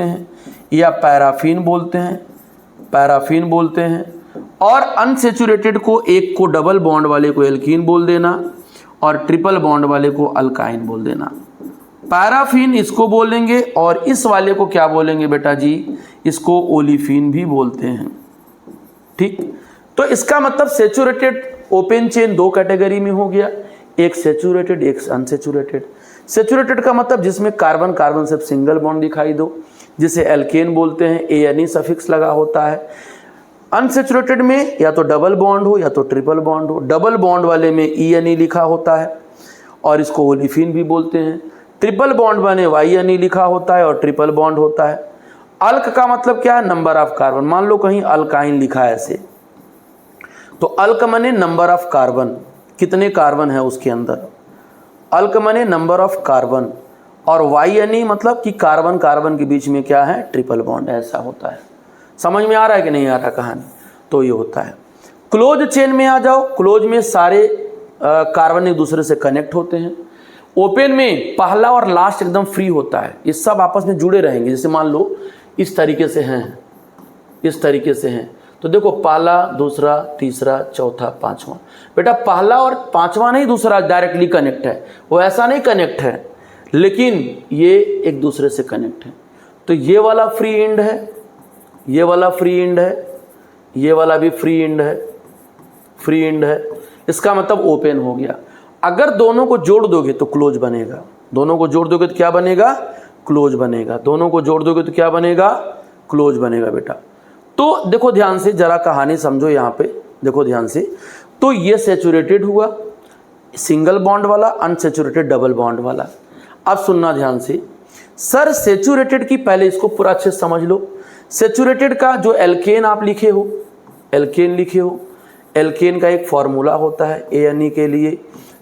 हैं या पैराफिन बोलते हैं, और अनसेचुरेटेड को एक को डबल बॉन्ड वाले को एल्कीन बोल देना और ट्रिपल बॉन्ड वाले को अल्काइन बोल देना। पैराफिन इसको बोलेंगे, और इस वाले को क्या बोलेंगे बेटा जी, इसको ओलिफिन भी बोलते हैं। ठीक, तो इसका मतलब सेचुरेटेड ओपन चेन दो कैटेगरी में हो गया, एक सेचुरेटेड एक अनसेचुरेटेड। सेचुरेटेड का मतलब जिसमें कार्बन कार्बन सिर्फ सिंगल बॉन्ड दिखाई दो, जिसे एल्केन बोलते हैं, ANE सफिक्स लगा होता है। अनसेचुरेटेड में या तो डबल बॉन्ड हो या तो ट्रिपल बॉन्ड हो, डबल बॉन्ड वाले में ENE लिखा होता है और इसको ओलिफिन भी बोलते हैं। ट्रिपल बॉन्ड वाले YNE लिखा होता है और ट्रिपल बॉन्ड होता है। अल्क का मतलब क्या है, नंबर ऑफ कार्बन। मान लो कहीं अल्काइन लिखा है ऐसे, तो अल्क माने नंबर ऑफ कार्बन, कितने कार्बन है उसके अंदर। अल्क माने नंबर ऑफ कार्बन, और YNE मतलब कि कार्बन कार्बन के बीच में क्या है, ट्रिपल बॉन्ड, ऐसा होता है। समझ में आ रहा है कि नहीं आ रहा कहानी, तो ये होता है। क्लोज चेन में आ जाओ, क्लोज में सारे कार्बन एक दूसरे से कनेक्ट होते हैं। ओपन में पहला और लास्ट एकदम फ्री होता है, ये सब आपस में जुड़े रहेंगे। जैसे मान लो इस तरीके से हैं, इस तरीके से हैं, तो देखो पहला दूसरा तीसरा चौथा पांचवा। बेटा पहला और पांचवा नहीं दूसरा डायरेक्टली कनेक्ट है, वो ऐसा नहीं कनेक्ट है, लेकिन ये एक दूसरे से कनेक्ट है। तो ये वाला फ्री एंड है, ये वाला फ्री एंड है, ये वाला भी फ्री एंड है, इसका मतलब ओपन हो गया। अगर दोनों को जोड़ दोगे तो क्लोज बनेगा, दोनों को जोड़ दोगे तो क्या बनेगा, क्लोज बनेगा, दोनों को जोड़ दोगे तो क्या बनेगा, क्लोज बनेगा बेटा। तो देखो ध्यान से, जरा कहानी समझो यहाँ पे, देखो ध्यान से। तो ये सेचुरेटेड हुआ सिंगल बॉन्ड वाला, अनसेचुरेटेड डबल बॉन्ड वाला। अब सुनना ध्यान से, सर सेचुरेटेड की पहले इसको पूरा अच्छे से समझ लो। सेचुरेटेड का जो एल्केन आप लिखे हो, एल्केन लिखे हो, एल्केन का एक फॉर्मूला होता है ANE के लिए,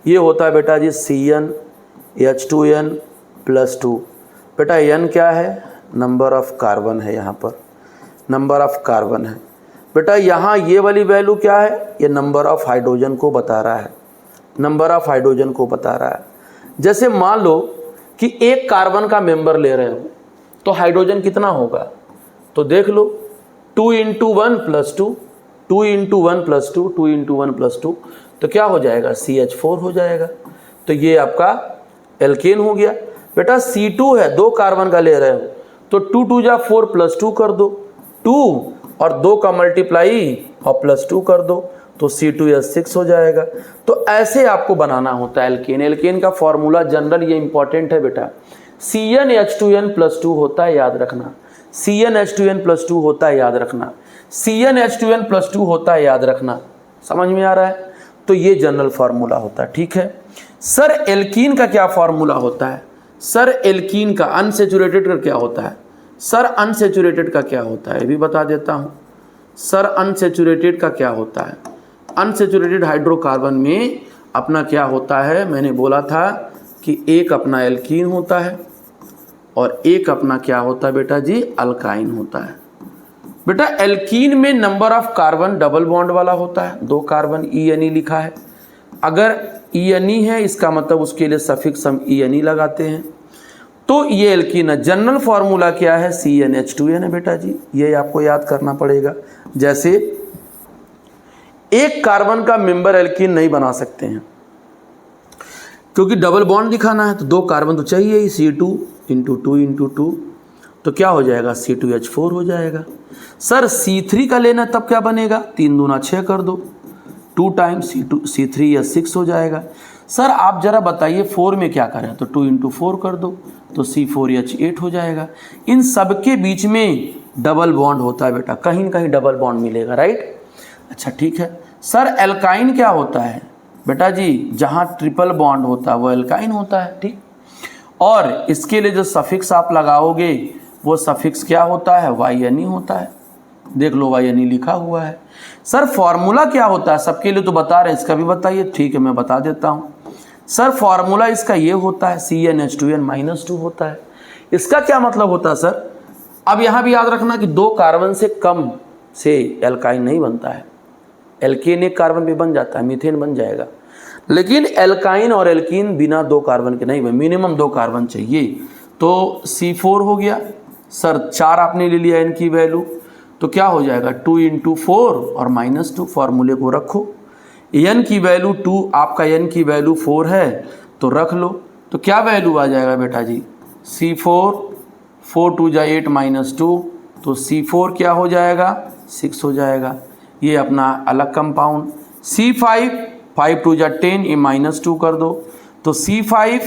ये होता है बेटा जी CnH2n+2। बेटा N क्या है, नंबर ऑफ कार्बन है, यहाँ पर नंबर ऑफ कार्बन है। बेटा यहाँ ये वाली वैल्यू क्या है, ये नंबर ऑफ हाइड्रोजन को बता रहा है, नंबर ऑफ हाइड्रोजन को बता रहा है। जैसे मान लो कि एक कार्बन का मेंबर ले रहे हो तो हाइड्रोजन कितना होगा, तो देख लो 2 × 1 + 2, 2 × 1 + 2, 2 × 1 + 2, तो क्या हो जाएगा, CH4 हो जाएगा। तो ये आपका एल्केन हो गया। बेटा C2 है, दो कार्बन का ले रहे हो तो 2 × 2 = 4 + 2 कर दो, 2 और 2 का मल्टीप्लाई और +2 कर दो, तो C2H6 हो जाएगा। तो ऐसे आपको बनाना होता है एल्केन। एल्केन का फॉर्मूला जनरल ये इंपॉर्टेंट है बेटा, CnH2n+2 होता है, याद रखना, CnH2n+2 होता है, याद रखना, CnH2n+2 होता है, याद रखना। समझ में आ रहा है, तो ये जनरल फार्मूला होता है। ठीक है सर, एल्कीन का क्या फार्मूला होता है, सर एल्कीन का अनसेचुरेटेड का क्या होता है, सर अनसेचुरेटेड का क्या होता है, भी बता देता हूँ। सर अनसेचुरेटेड का क्या होता है, अनसेचुरेटेड हाइड्रोकार्बन में अपना क्या होता है, मैंने बोला था कि एक अपना एल्कीन होता है और एक अपना क्या होता है बेटा जी, अल्काइन होता है। बेटा एल्कीन में number of carbon double bond वाला होता है, 2 कार्बन ENE लिखा है। अगर ENE है इसका मतलब उसके लिए सफिक्स हम ENE लगाते हैं। तो ये एल्कीन है। जनरल फॉर्मूला क्या है? CnH2n है बेटा जी, ये आपको याद करना पड़ेगा। जैसे एक कार्बन का मेंबर एल्कीन नहीं बना सकते हैं क्योंकि डबल बॉन्ड दिखाना है, तो 2 कार्बन तो चाहिए ही, C2 × 2 × 2, तो क्या हो जाएगा? C2H4 हो जाएगा। सर C3 का लेना तब क्या बनेगा? 3 दूना 6 कर दो, 2 टाइम्स C3H6 हो जाएगा। सर आप जरा बताइए 4 में क्या करें? तो 2 × 4 कर दो, तो C4H8 हो जाएगा। इन सब के बीच में डबल बॉन्ड होता है बेटा, कहीं न कहीं डबल बॉन्ड मिलेगा, राइट? अच्छा ठीक है। सर एल्काइन क्या होता है? बेटा जी जहाँ ट्रिपल बॉन्ड होता है वो एल्काइन होता है, ठीक। और इसके लिए जो सफिक्स आप लगाओगे वो सफिक्स क्या होता है? YNE होता है। देख लो YNE लिखा हुआ है। सर फॉर्मूला क्या होता है? सबके लिए तो बता रहे हैं, इसका भी बताइए। ठीक है मैं बता देता हूँ। सर फॉर्मूला इसका ये होता है, CnH2n-2 होता है। इसका क्या मतलब होता है सर? अब यहाँ भी याद रखना कि 2 कार्बन से कम से एल्काइन नहीं बनता है। एल्केन 1 कार्बन पे बन जाता है, मीथेन बन जाएगा, लेकिन एल्काइन और एल्कीन बिना 2 कार्बन के नहीं बने, मिनिमम 2 कार्बन चाहिए। तो C4 हो गया। सर 4 आपने ले लिया n की वैल्यू, तो क्या हो जाएगा? 2 × 4 और -2, फॉर्मूले को रखो। n की वैल्यू 2, आपका n की वैल्यू 4 है तो रख लो। तो क्या वैल्यू आ जाएगा बेटा जी? C4, 4 × 2 = 8 -2, तो C4 क्या हो जाएगा? 6 हो जाएगा। ये अपना अलग कंपाउंड। C5, 5 × 2 = 10, ये -2 कर दो, तो C5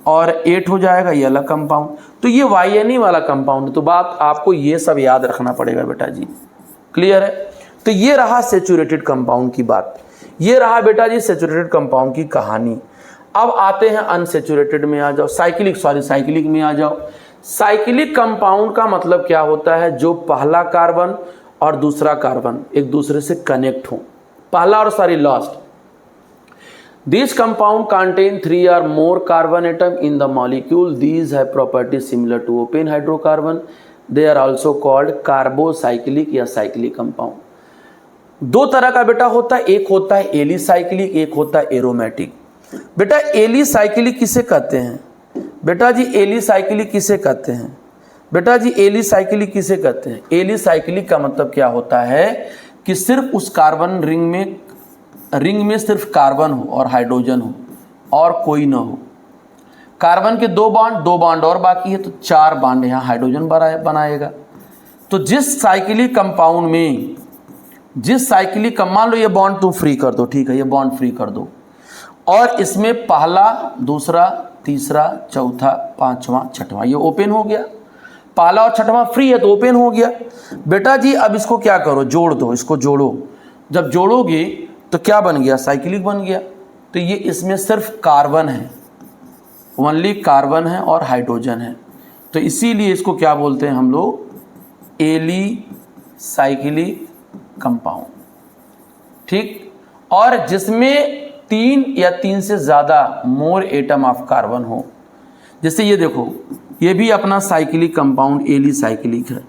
और 8 हो जाएगा, ये अलग कंपाउंड। तो ये YNE वाला कंपाउंड है। तो बात आपको ये सब याद रखना पड़ेगा बेटा जी, क्लियर है? तो ये रहा सेचुरेटेड कंपाउंड की बात, ये रहा बेटा जी सेचुरेटेड कंपाउंड की कहानी। अब आते हैं अनसेचुरेटेड में आ जाओ, साइक्लिक में आ जाओ। साइक्लिक कंपाउंड का मतलब क्या होता है? जो पहला कार्बन और दूसरा कार्बन एक दूसरे से कनेक्ट हो, पहला और last. These compound contain 3 or more carbon atom in the molecule. These have properties similar to open hydrocarbon. They are also called carbocyclic या cyclic compound. 2 तरह का बेटा होता है, एक होता है एलिसाइक्लिक, एक होता है एरोमेटिक। बेटा एलिसाइक्लिक किसे कहते हैं? बेटा जी एलिसाइक्लिक किसे कहते हैं? बेटा जी एलिसाइक्लिक किसे कहते हैं? एलिसाइक्लिक का मतलब क्या होता है कि सिर्फ उस कार्बन रिंग में सिर्फ कार्बन हो और हाइड्रोजन हो और कोई ना हो। कार्बन के 2 बॉन्ड और बाकी है, तो 4 बॉन्ड यहाँ हाइड्रोजन बनाएगा। तो जिस साइक्लिक कंपाउंड में मान लो ये बॉन्ड तुम फ्री कर दो, ठीक है, ये बॉन्ड फ्री कर दो, और इसमें पहला, दूसरा, तीसरा, चौथा, पांचवा, छठवां ये ओपन हो गया। पहला और छठवां फ्री है तो ओपन हो गया। बेटा जी अब इसको क्या करो? जोड़ दो, इसको जोड़ो। जब जोड़ोगे तो क्या बन गया? साइक्लिक बन गया। तो ये इसमें सिर्फ कार्बन है, ओनली कार्बन है और हाइड्रोजन है, तो इसीलिए इसको क्या बोलते हैं हम लोग? एलिसाइक्लिक कंपाउंड, ठीक। और जिसमें 3 या 3 से ज़्यादा मोर एटम ऑफ कार्बन हो, जैसे ये देखो, ये भी अपना साइक्लिक कंपाउंड एलिसाइक्लिक है।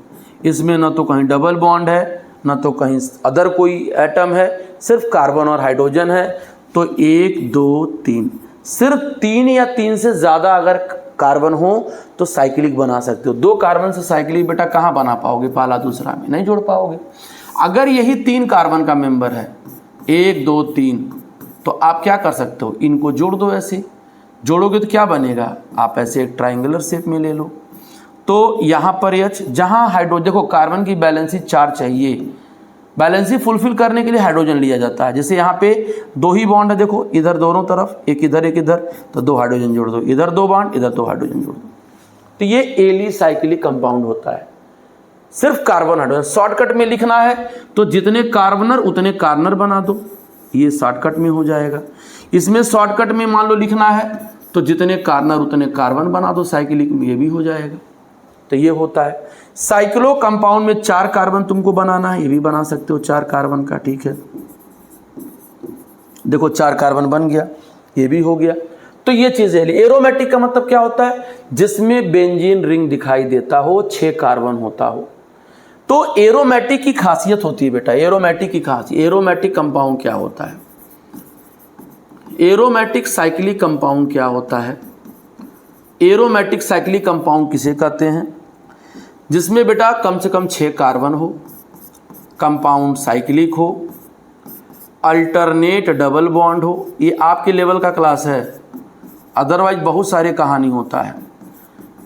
इसमें ना तो कहीं डबल बॉन्ड है, ना तो कहीं अदर कोई एटम है, सिर्फ कार्बन और हाइड्रोजन है। तो 1 2 3, सिर्फ 3 या 3 से ज़्यादा अगर कार्बन हो तो साइक्लिक बना सकते हो। 2 कार्बन से साइक्लिक बेटा कहाँ बना पाओगे? पहला दूसरा में नहीं जोड़ पाओगे। अगर यही 3 कार्बन का मेंबर है, 1 2 3, तो आप क्या कर सकते हो? इनको जोड़ दो। ऐसे जोड़ोगे तो क्या बनेगा? आप ऐसे एक ट्राइंगुलर शेप में ले लो। तो यहाँ पर H, जहाँ हाइड्रोजन, देखो कार्बन की बैलेंसी 4 चाहिए, बैलेंसी फुलफिल करने के लिए हाइड्रोजन लिया जाता है। जैसे यहाँ पे 2 ही बॉन्ड है, देखो इधर दोनों तरफ, एक इधर एक इधर, तो 2 हाइड्रोजन जोड़ दो, इधर 2 बॉन्ड, इधर 2 हाइड्रोजन जोड़ दो। तो ये एलिसाइक्लिक कंपाउंड होता है, सिर्फ कार्बन हाइड्रोजन। शॉर्टकट में लिखना है तो जितने कार्बनर उतने कार्बनर बना दो, ये शॉर्टकट में हो जाएगा। इसमें शॉर्टकट में मान लो लिखना है तो जितने कार्बनर उतने कार्बन बना दो, साइक्लिक में ये भी हो जाएगा। तो ये होता है साइक्लो कंपाउंड में 4 कार्बन तुमको बनाना है, ये भी बना सकते हो 4 कार्बन का, ठीक है। देखो 4 कार्बन बन गया, ये भी हो गया। तो ये चीज़ है। एरोमेटिक का मतलब क्या होता है? जिसमें बेंजीन रिंग दिखाई देता हो, 6 कार्बन होता हो। तो एरोमेटिक की खासियत होती है बेटा, एरोमेटिक की खासियत, एरोमेटिक कंपाउंड क्या होता है? एरोमेटिक साइक्लिक कंपाउंड क्या होता है? एरोमेटिक साइक्लिक कंपाउंड किसे कहते हैं? जिसमें बेटा कम से कम 6 कार्बन हो, कंपाउंड साइक्लिक हो, अल्टरनेट डबल बॉन्ड हो। ये आपके लेवल का क्लास है, अदरवाइज बहुत सारे कहानी होता है।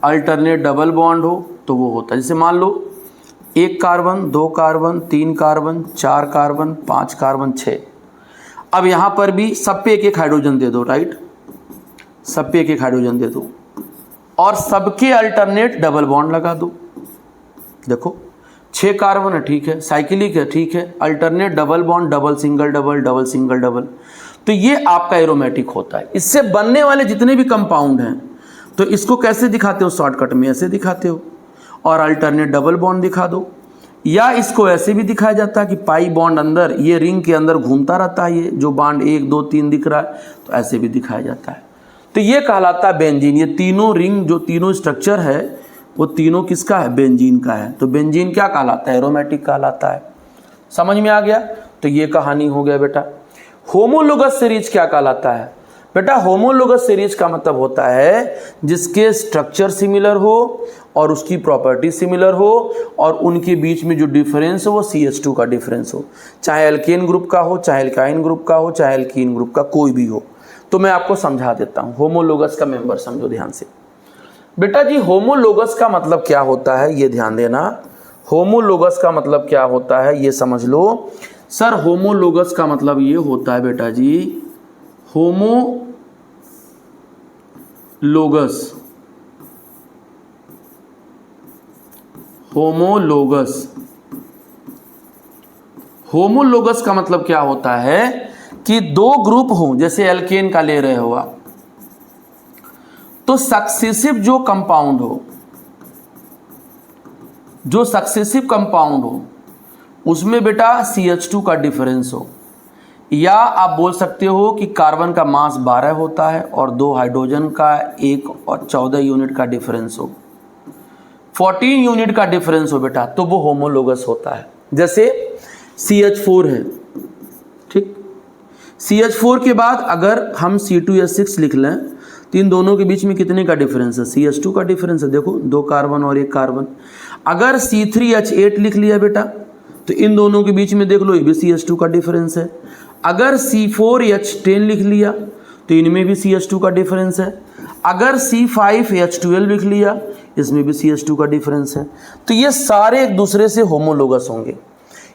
अल्टरनेट डबल बॉन्ड हो तो वो होता है, जैसे मान लो 1 carbon, 2 carbon, 3 carbon, 4 carbon, 5 carbon, 6। अब यहाँ पर भी सब पे एक एक हाइड्रोजन दे दो, राइट, सब पे एक एक हाइड्रोजन दे दो और सबके अल्टरनेट डबल बॉन्ड लगा दो। देखो 6 कार्बन है, ठीक है, साइक्लिक है, ठीक है, alternate double bond, double single double, double single double, तो ये आपका एरोमेटिक होता है। इससे बनने वाले जितने भी कंपाउंड हैं तो इसको कैसे दिखाते हो? शॉर्टकट में ऐसे दिखाते हो और अल्टरनेट डबल बॉन्ड दिखा दो, या इसको ऐसे भी दिखाया जाता है कि पाई बॉन्ड अंदर ये रिंग के अंदर घूमता रहता है, ये जो बॉन्ड 1 2 3 दिख रहा है, तो ऐसे भी दिखाया जाता है। तो ये कहलाता है बेंजीन। ये तीनों रिंग जो तीनों स्ट्रक्चर है वो तीनों किसका है? बेंजीन का है। तो बेंजीन क्या कहलाता है? एरोमेटिक कहलाता है। समझ में आ गया? तो ये कहानी हो गया बेटा। होमोलोगस सीरीज क्या कहलाता है? बेटा होमोलोगस सीरीज का मतलब होता है जिसके स्ट्रक्चर सिमिलर हो और उसकी प्रॉपर्टी सिमिलर हो और उनके बीच में जो डिफरेंस हो वो CH2 का डिफरेंस हो, चाहे एल्केन ग्रुप का हो, चाहे एल्काइन ग्रुप का हो, चाहे एल्कीन ग्रुप का, कोई भी हो। तो मैं आपको समझा देता हूँ। होमोलोगस का मेंबर समझो ध्यान से बेटा जी। होमोलोगस का मतलब क्या होता है ये ध्यान देना। होमोलोगस का मतलब क्या होता है ये समझ लो। सर होमोलोगस का मतलब ये होता है बेटा जी, होमोलोगस, होमोलोगस, होमोलोगस का मतलब क्या होता है कि 2 ग्रुप हो, जैसे एल्केन का ले रहे हो आप, तो सक्सेसिव जो कंपाउंड हो, जो सक्सेसिव कंपाउंड हो उसमें बेटा CH2 का डिफरेंस हो, या आप बोल सकते हो कि कार्बन का मास 12 होता है और 2 हाइड्रोजन का 1 और 14 यूनिट का डिफरेंस हो, 14 यूनिट का डिफरेंस हो बेटा, तो वो होमोलोगस होता है। जैसे CH4 है, ठीक, CH4 के बाद अगर हम C2H6 लिख लें तो इन दोनों के बीच में कितने का डिफरेंस है? CH2 का डिफरेंस है। देखो 2 कार्बन और 1 कार्बन। अगर C3H8 लिख लिया बेटा तो इन दोनों के बीच में देख लो, ये भी CH2 का डिफरेंस है। अगर C4H10 लिख लिया तो इनमें भी CH2 का डिफरेंस है। अगर C5H12 लिख लिया इसमें भी CH2 का डिफरेंस है। तो ये सारे एक दूसरे से होमोलोगस होंगे।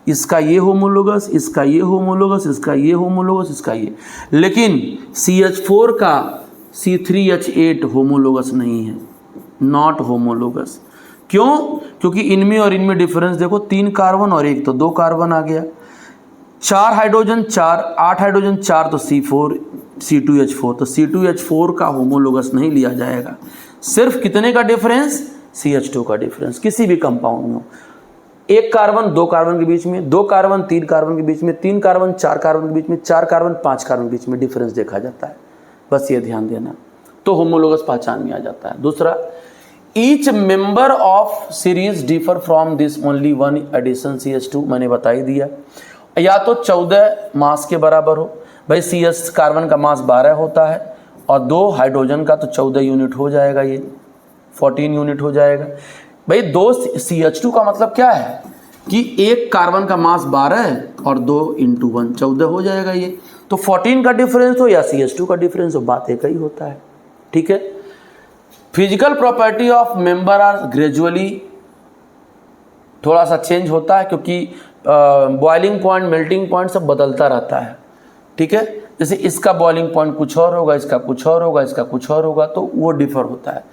इसका ये होमोलोगस, इसका ये होमोलोगस, इसका ये होमोलोगस, इसका ये। लेकिन CH4 का C3H8 होमोलोगस नहीं है, नॉट होमोलोगस। क्यों? क्योंकि इनमें और इनमें डिफरेंस देखो, 3 कार्बन और 1 तो 2 कार्बन आ गया, 4 हाइड्रोजन 4, 8 हाइड्रोजन 4 तो C4 C2H4, तो C2H4 का होमोलोगस नहीं लिया जाएगा। सिर्फ कितने का डिफरेंस? CH2 का डिफरेंस। किसी भी कंपाउंड में 1 कार्बन 2 कार्बन के बीच में, 2 कार्बन 3 कार्बन के बीच में, 3 कार्बन 4 कार्बन के बीच में, 4 कार्बन 5 कार्बन के बीच में डिफरेंस देखा जाता है। बस ये ध्यान देना, तो होमोलोगस पहचान में आ जाता है। दूसरा, each member of series differ from this only one addition CH2, मैंने बता ही दिया। या तो 14 मास के बराबर हो, भाई CH कार्बन का मास 12 होता है और 2 हाइड्रोजन का तो 14 यूनिट हो जाएगा, ये 14 यूनिट हो जाएगा। भाई 2 CH2 का मतलब क्या है कि 1 कार्बन का मास 12 है और 2 × 1 14 हो जाएगा ये। तो 14 का डिफरेंस हो या CH2 का डिफरेंस हो, बात एक ही होता है। ठीक है। Physical property of member are gradually थोड़ा सा चेंज होता है, क्योंकि बॉइलिंग पॉइंट, मेल्टिंग पॉइंट सब बदलता रहता है। ठीक है। जैसे इसका बॉइलिंग पॉइंट कुछ और होगा, इसका कुछ और होगा, इसका कुछ और होगा, तो वो डिफर होता है।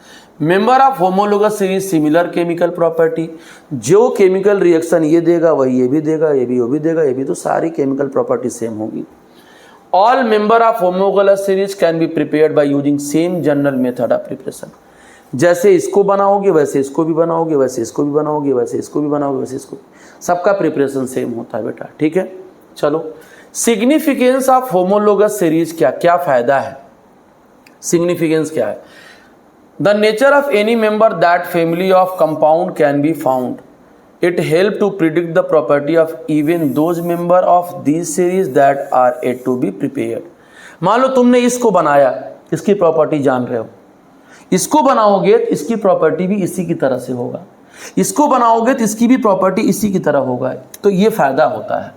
Member of homologous series similar chemical property, जो केमिकल रिएक्शन ये देगा वही ये भी देगा, ये भी वो भी देगा, ये भी, तो सारी केमिकल प्रॉपर्टी सेम होगी। All member of homologous series can be prepared by using same general method of preparation. जैसे इसको बनाओगे वैसे इसको भी बनाओगे, वैसे इसको भी बनाओगे, वैसे इसको भी बनाओगे, वैसे इसको, सबका प्रिपरेशन सेम होता है बेटा। ठीक है। चलो, सिग्निफिकेंस ऑफ होमोलोगस सीरीज क्या क्या फायदा है, सिग्निफिकेंस क्या है? The nature of any member that family of compound can be found, it help to predict the property of even those member of this series that are yet to be prepared. मान लो तुमने इसको बनाया, इसकी प्रॉपर्टी जान रहे हो, इसको बनाओगे तो इसकी प्रॉपर्टी भी इसी की तरह से होगा, इसको बनाओगे तो इसकी भी प्रॉपर्टी इसी की तरह होगा। तो ये फायदा होता है।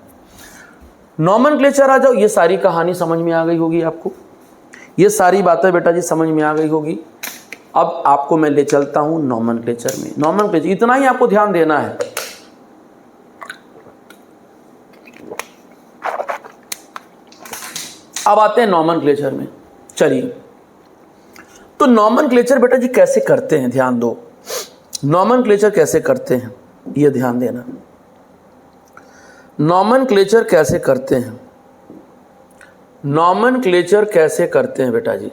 नॉमेनक्लेचर आ जाओ, ये सारी कहानी समझ में आ गई होगी आपको, ये सारी बातें बेटा जी समझ में आ गई होगी। अब आपको मैं ले चलता हूं नॉमेनक्लेचर में। नॉमेनक्लेचर इतना ही आपको ध्यान देना है। अब आते हैं नॉमेनक्लेचर में। चलिए, तो नॉमेनक्लेचर बेटा जी कैसे करते हैं, ध्यान दो। नॉमेनक्लेचर कैसे करते हैं ये ध्यान देना। नॉमेनक्लेचर कैसे करते हैं, नॉमेनक्लेचर कैसे करते हैं बेटा जी।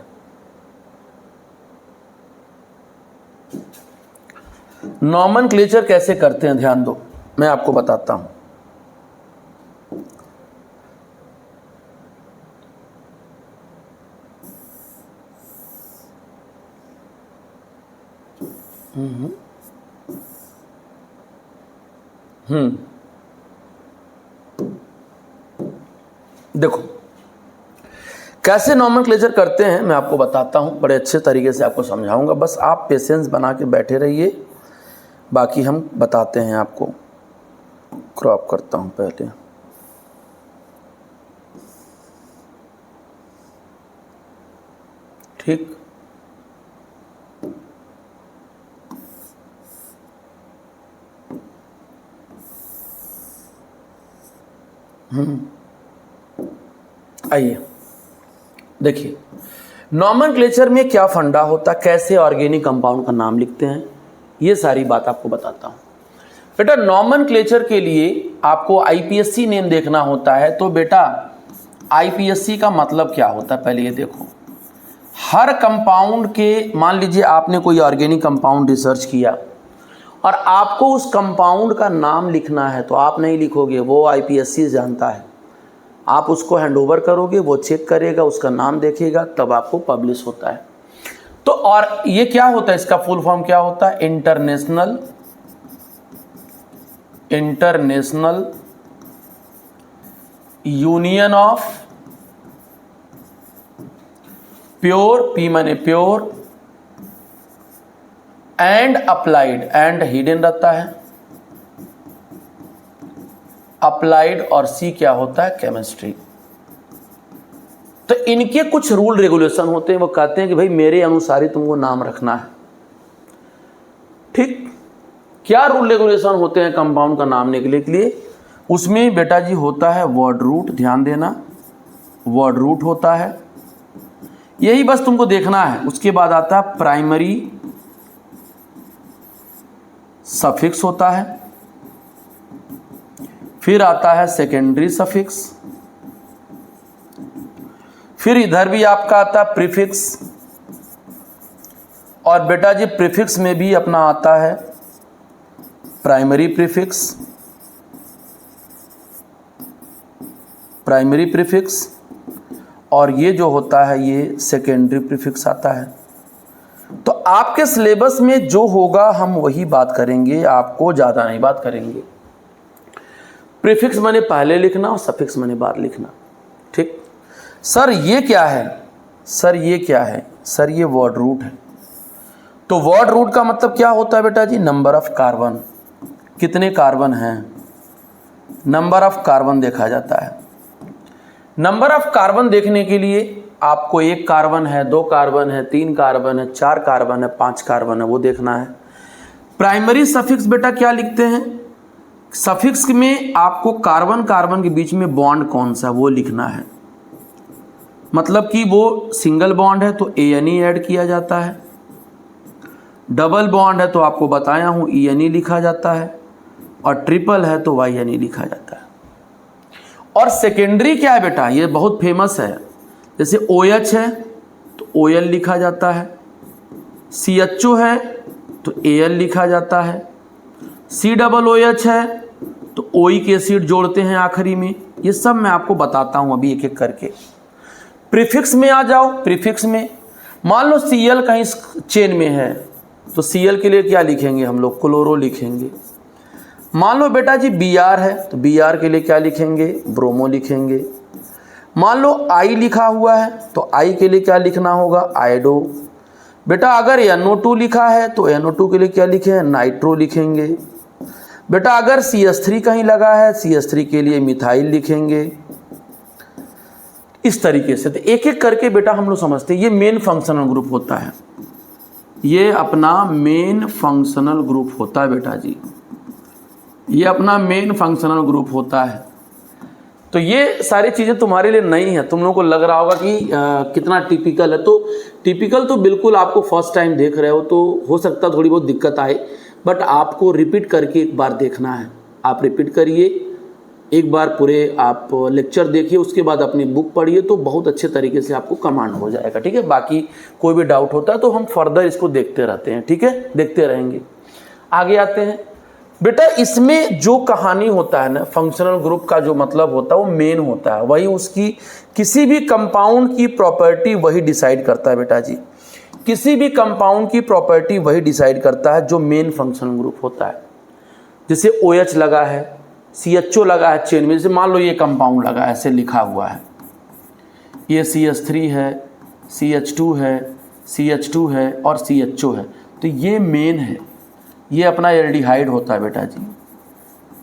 नॉमेनक्लेचर कैसे करते हैं ध्यान दो, मैं आपको बताता हूं। देखो कैसे नॉमेनक्लेचर करते हैं मैं आपको बताता हूं, बड़े अच्छे तरीके से आपको समझाऊंगा। बस आप पेशेंस बना के बैठे रहिए, बाकी हम बताते हैं आपको। क्रॉप करता हूं पहले। ठीक, आइए देखिए नॉमेनक्लेचर में क्या फंडा होता, कैसे ऑर्गेनिक कंपाउंड का नाम लिखते हैं, ये सारी बात आपको बताता हूं। बेटा नॉमेनक्लेचर के लिए आपको आईपीएससी नेम देखना होता है। तो बेटा आईपीएससी का मतलब क्या होता है पहले ये देखो। हर कंपाउंड के, मान लीजिए आपने कोई ऑर्गेनिक कंपाउंड रिसर्च किया और आपको उस कंपाउंड का नाम लिखना है, तो आप नहीं लिखोगे, वो आईपीएससी जानता है। आप उसको हैंडओवर करोगे, वो चेक करेगा, उसका नाम देखेगा, तब आपको पब्लिश होता है। तो और ये क्या होता है, इसका फुल फॉर्म क्या होता है, international union of pure, P माने pure, and applied, and hidden रहता है, अप्लाइड, और सी क्या होता है, केमिस्ट्री। तो इनके कुछ रूल रेगुलेशन होते हैं, वो कहते हैं कि भाई मेरे अनुसार ही तुमको नाम रखना है। ठीक, क्या रूल रेगुलेशन होते हैं कंपाउंड का नाम निकलने के लिए, उसमें बेटा जी होता है वर्ड रूट, ध्यान देना, वर्ड रूट होता है, यही बस तुमको देखना है। उसके बाद आता है प्राइमरी सफिक्स होता है, फिर आता है सेकेंडरी सफिक्स, फिर इधर भी आपका आता है प्रीफिक्स, और बेटा जी प्रीफिक्स में भी अपना आता है प्राइमरी प्रीफिक्स, प्राइमरी प्रीफिक्स, और ये जो होता है ये सेकेंडरी प्रीफिक्स आता है। तो आपके सिलेबस में जो होगा हम वही बात करेंगे, आपको ज़्यादा नहीं बात करेंगे। प्रीफिक्स मैंने पहले लिखना और सफिक्स मैंने बाद लिखना। ठीक, सर ये क्या है, सर ये क्या है, सर ये वर्ड रूट है। तो वर्ड रूट का मतलब क्या होता है बेटा जी, नंबर ऑफ कार्बन, कितने कार्बन हैं, नंबर ऑफ कार्बन देखा जाता है। नंबर ऑफ कार्बन देखने के लिए आपको 1 कार्बन है, 2 कार्बन है, 3 कार्बन है, 4 कार्बन है, 5 कार्बन है, वो देखना है। प्राइमरी सफिक्स बेटा क्या लिखते हैं, सफिक्स में आपको कार्बन कार्बन के बीच में बॉन्ड कौन सा वो लिखना है। मतलब कि वो सिंगल बॉन्ड है तो ANE ऐड किया जाता है, डबल बॉन्ड है तो आपको बताया हूँ ENE लिखा जाता है, और ट्रिपल है तो YNE लिखा जाता है। और सेकेंडरी क्या है बेटा, ये बहुत फेमस है, जैसे OH है तो OL लिखा जाता है, CHO है तो AL लिखा जाता है, COOH है तो OIC एसिड जोड़ते हैं आखिरी में। ये सब मैं आपको बताता हूँ अभी एक एक करके। प्रीफिक्स में आ जाओ, प्रीफिक्स में मान लो Cl कहीं चेन में है तो Cl के लिए क्या लिखेंगे हम लोग, क्लोरो लिखेंगे। मान लो बेटा जी Br है तो Br के लिए क्या लिखेंगे, ब्रोमो लिखेंगे। मान लो आई लिखा हुआ है तो आई के लिए क्या लिखना होगा, आयोडो। बेटा अगर NO2 लिखा है तो NO2 के लिए क्या लिखे, नाइट्रो लिखेंगे। बेटा अगर CH3 कहीं लगा है, CH3 के लिए मिथाइल लिखेंगे। इस तरीके से तो एक एक करके बेटा हम लोग समझते हैं। ये मेन फंक्शनल ग्रुप होता है, ये अपना मेन फंक्शनल ग्रुप होता है बेटा जी, ये अपना मेन फंक्शनल ग्रुप होता है। तो ये सारी चीज़ें तुम्हारे लिए नई हैं, तुम लोगों को लग रहा होगा कि कितना टिपिकल है। तो टिपिकल तो बिल्कुल आपको फर्स्ट टाइम देख रहे हो तो हो सकता थोड़ी बहुत दिक्कत आए, बट आपको रिपीट करके एक बार देखना है। आप रिपीट करिए, एक बार पूरे आप लेक्चर देखिए, उसके बाद अपनी बुक पढ़िए तो बहुत अच्छे तरीके से आपको कमांड हो जाएगा। ठीक है, बाकी कोई भी डाउट होता है तो हम फर्दर इसको देखते रहते हैं। ठीक है, देखते रहेंगे। आगे आते हैं बेटा, इसमें जो कहानी होता है ना, फंक्शनल ग्रुप का जो मतलब होता है वो मेन होता है, वही उसकी किसी भी कंपाउंड की प्रॉपर्टी वही डिसाइड करता है बेटा जी। किसी भी कंपाउंड की प्रॉपर्टी वही डिसाइड करता है जो मेन फंक्शनल ग्रुप होता है। जैसे OH लगा है, CHO लगा है चेन में, जैसे मान लो ये कंपाउंड लगा है, ऐसे लिखा हुआ है, ये CH3 है, CH2 है, CH2 है और CHO है, तो ये मेन है, ये अपना एल्डिहाइड होता है बेटा जी,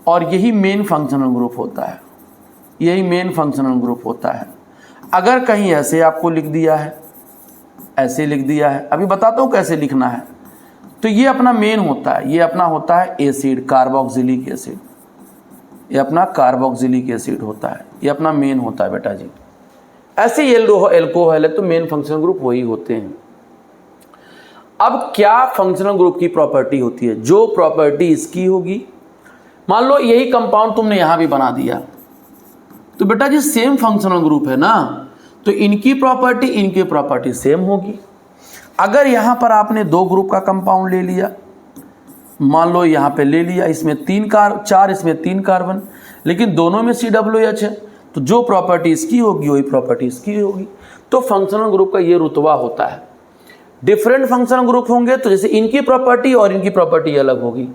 और यही मेन फंक्शनल ग्रुप होता है, यही मेन फंक्शनल ग्रुप होता है। अगर कहीं ऐसे आपको लिख दिया है, ऐसे लिख दिया है, अभी बताता हूँ कैसे लिखना है, तो ये अपना मेन होता है, ये अपना होता है एसिड, कार्बोक्सिलिक एसिड, ये अपना कार्बोक्सिलिक एसिड होता है, ये अपना मेन होता है बेटा जी। ऐसे एल्कोहल है तो मेन फंक्शनल ग्रुप वही होते हैं। अब क्या फंक्शनल ग्रुप की प्रॉपर्टी होती है, जो प्रॉपर्टी इसकी होगी, मान लो यही कंपाउंड तुमने यहां भी बना दिया तो बेटा जी सेम फंक्शनल ग्रुप है ना, तो इनकी प्रॉपर्टी सेम होगी। अगर यहां पर आपने दो ग्रुप का कंपाउंड ले लिया, मान लो यहां पे ले लिया, इसमें 4 इसमें 3 कार्बन, लेकिन दोनों में COH है, तो जो प्रॉपर्टी इसकी होगी वही प्रॉपर्टी इसकी होगी। तो फंक्शनल ग्रुप का ये रुतबा होता है। डिफरेंट फंक्शनल ग्रुप होंगे तो जैसे इनकी प्रॉपर्टी और इनकी प्रॉपर्टी अलग होगी,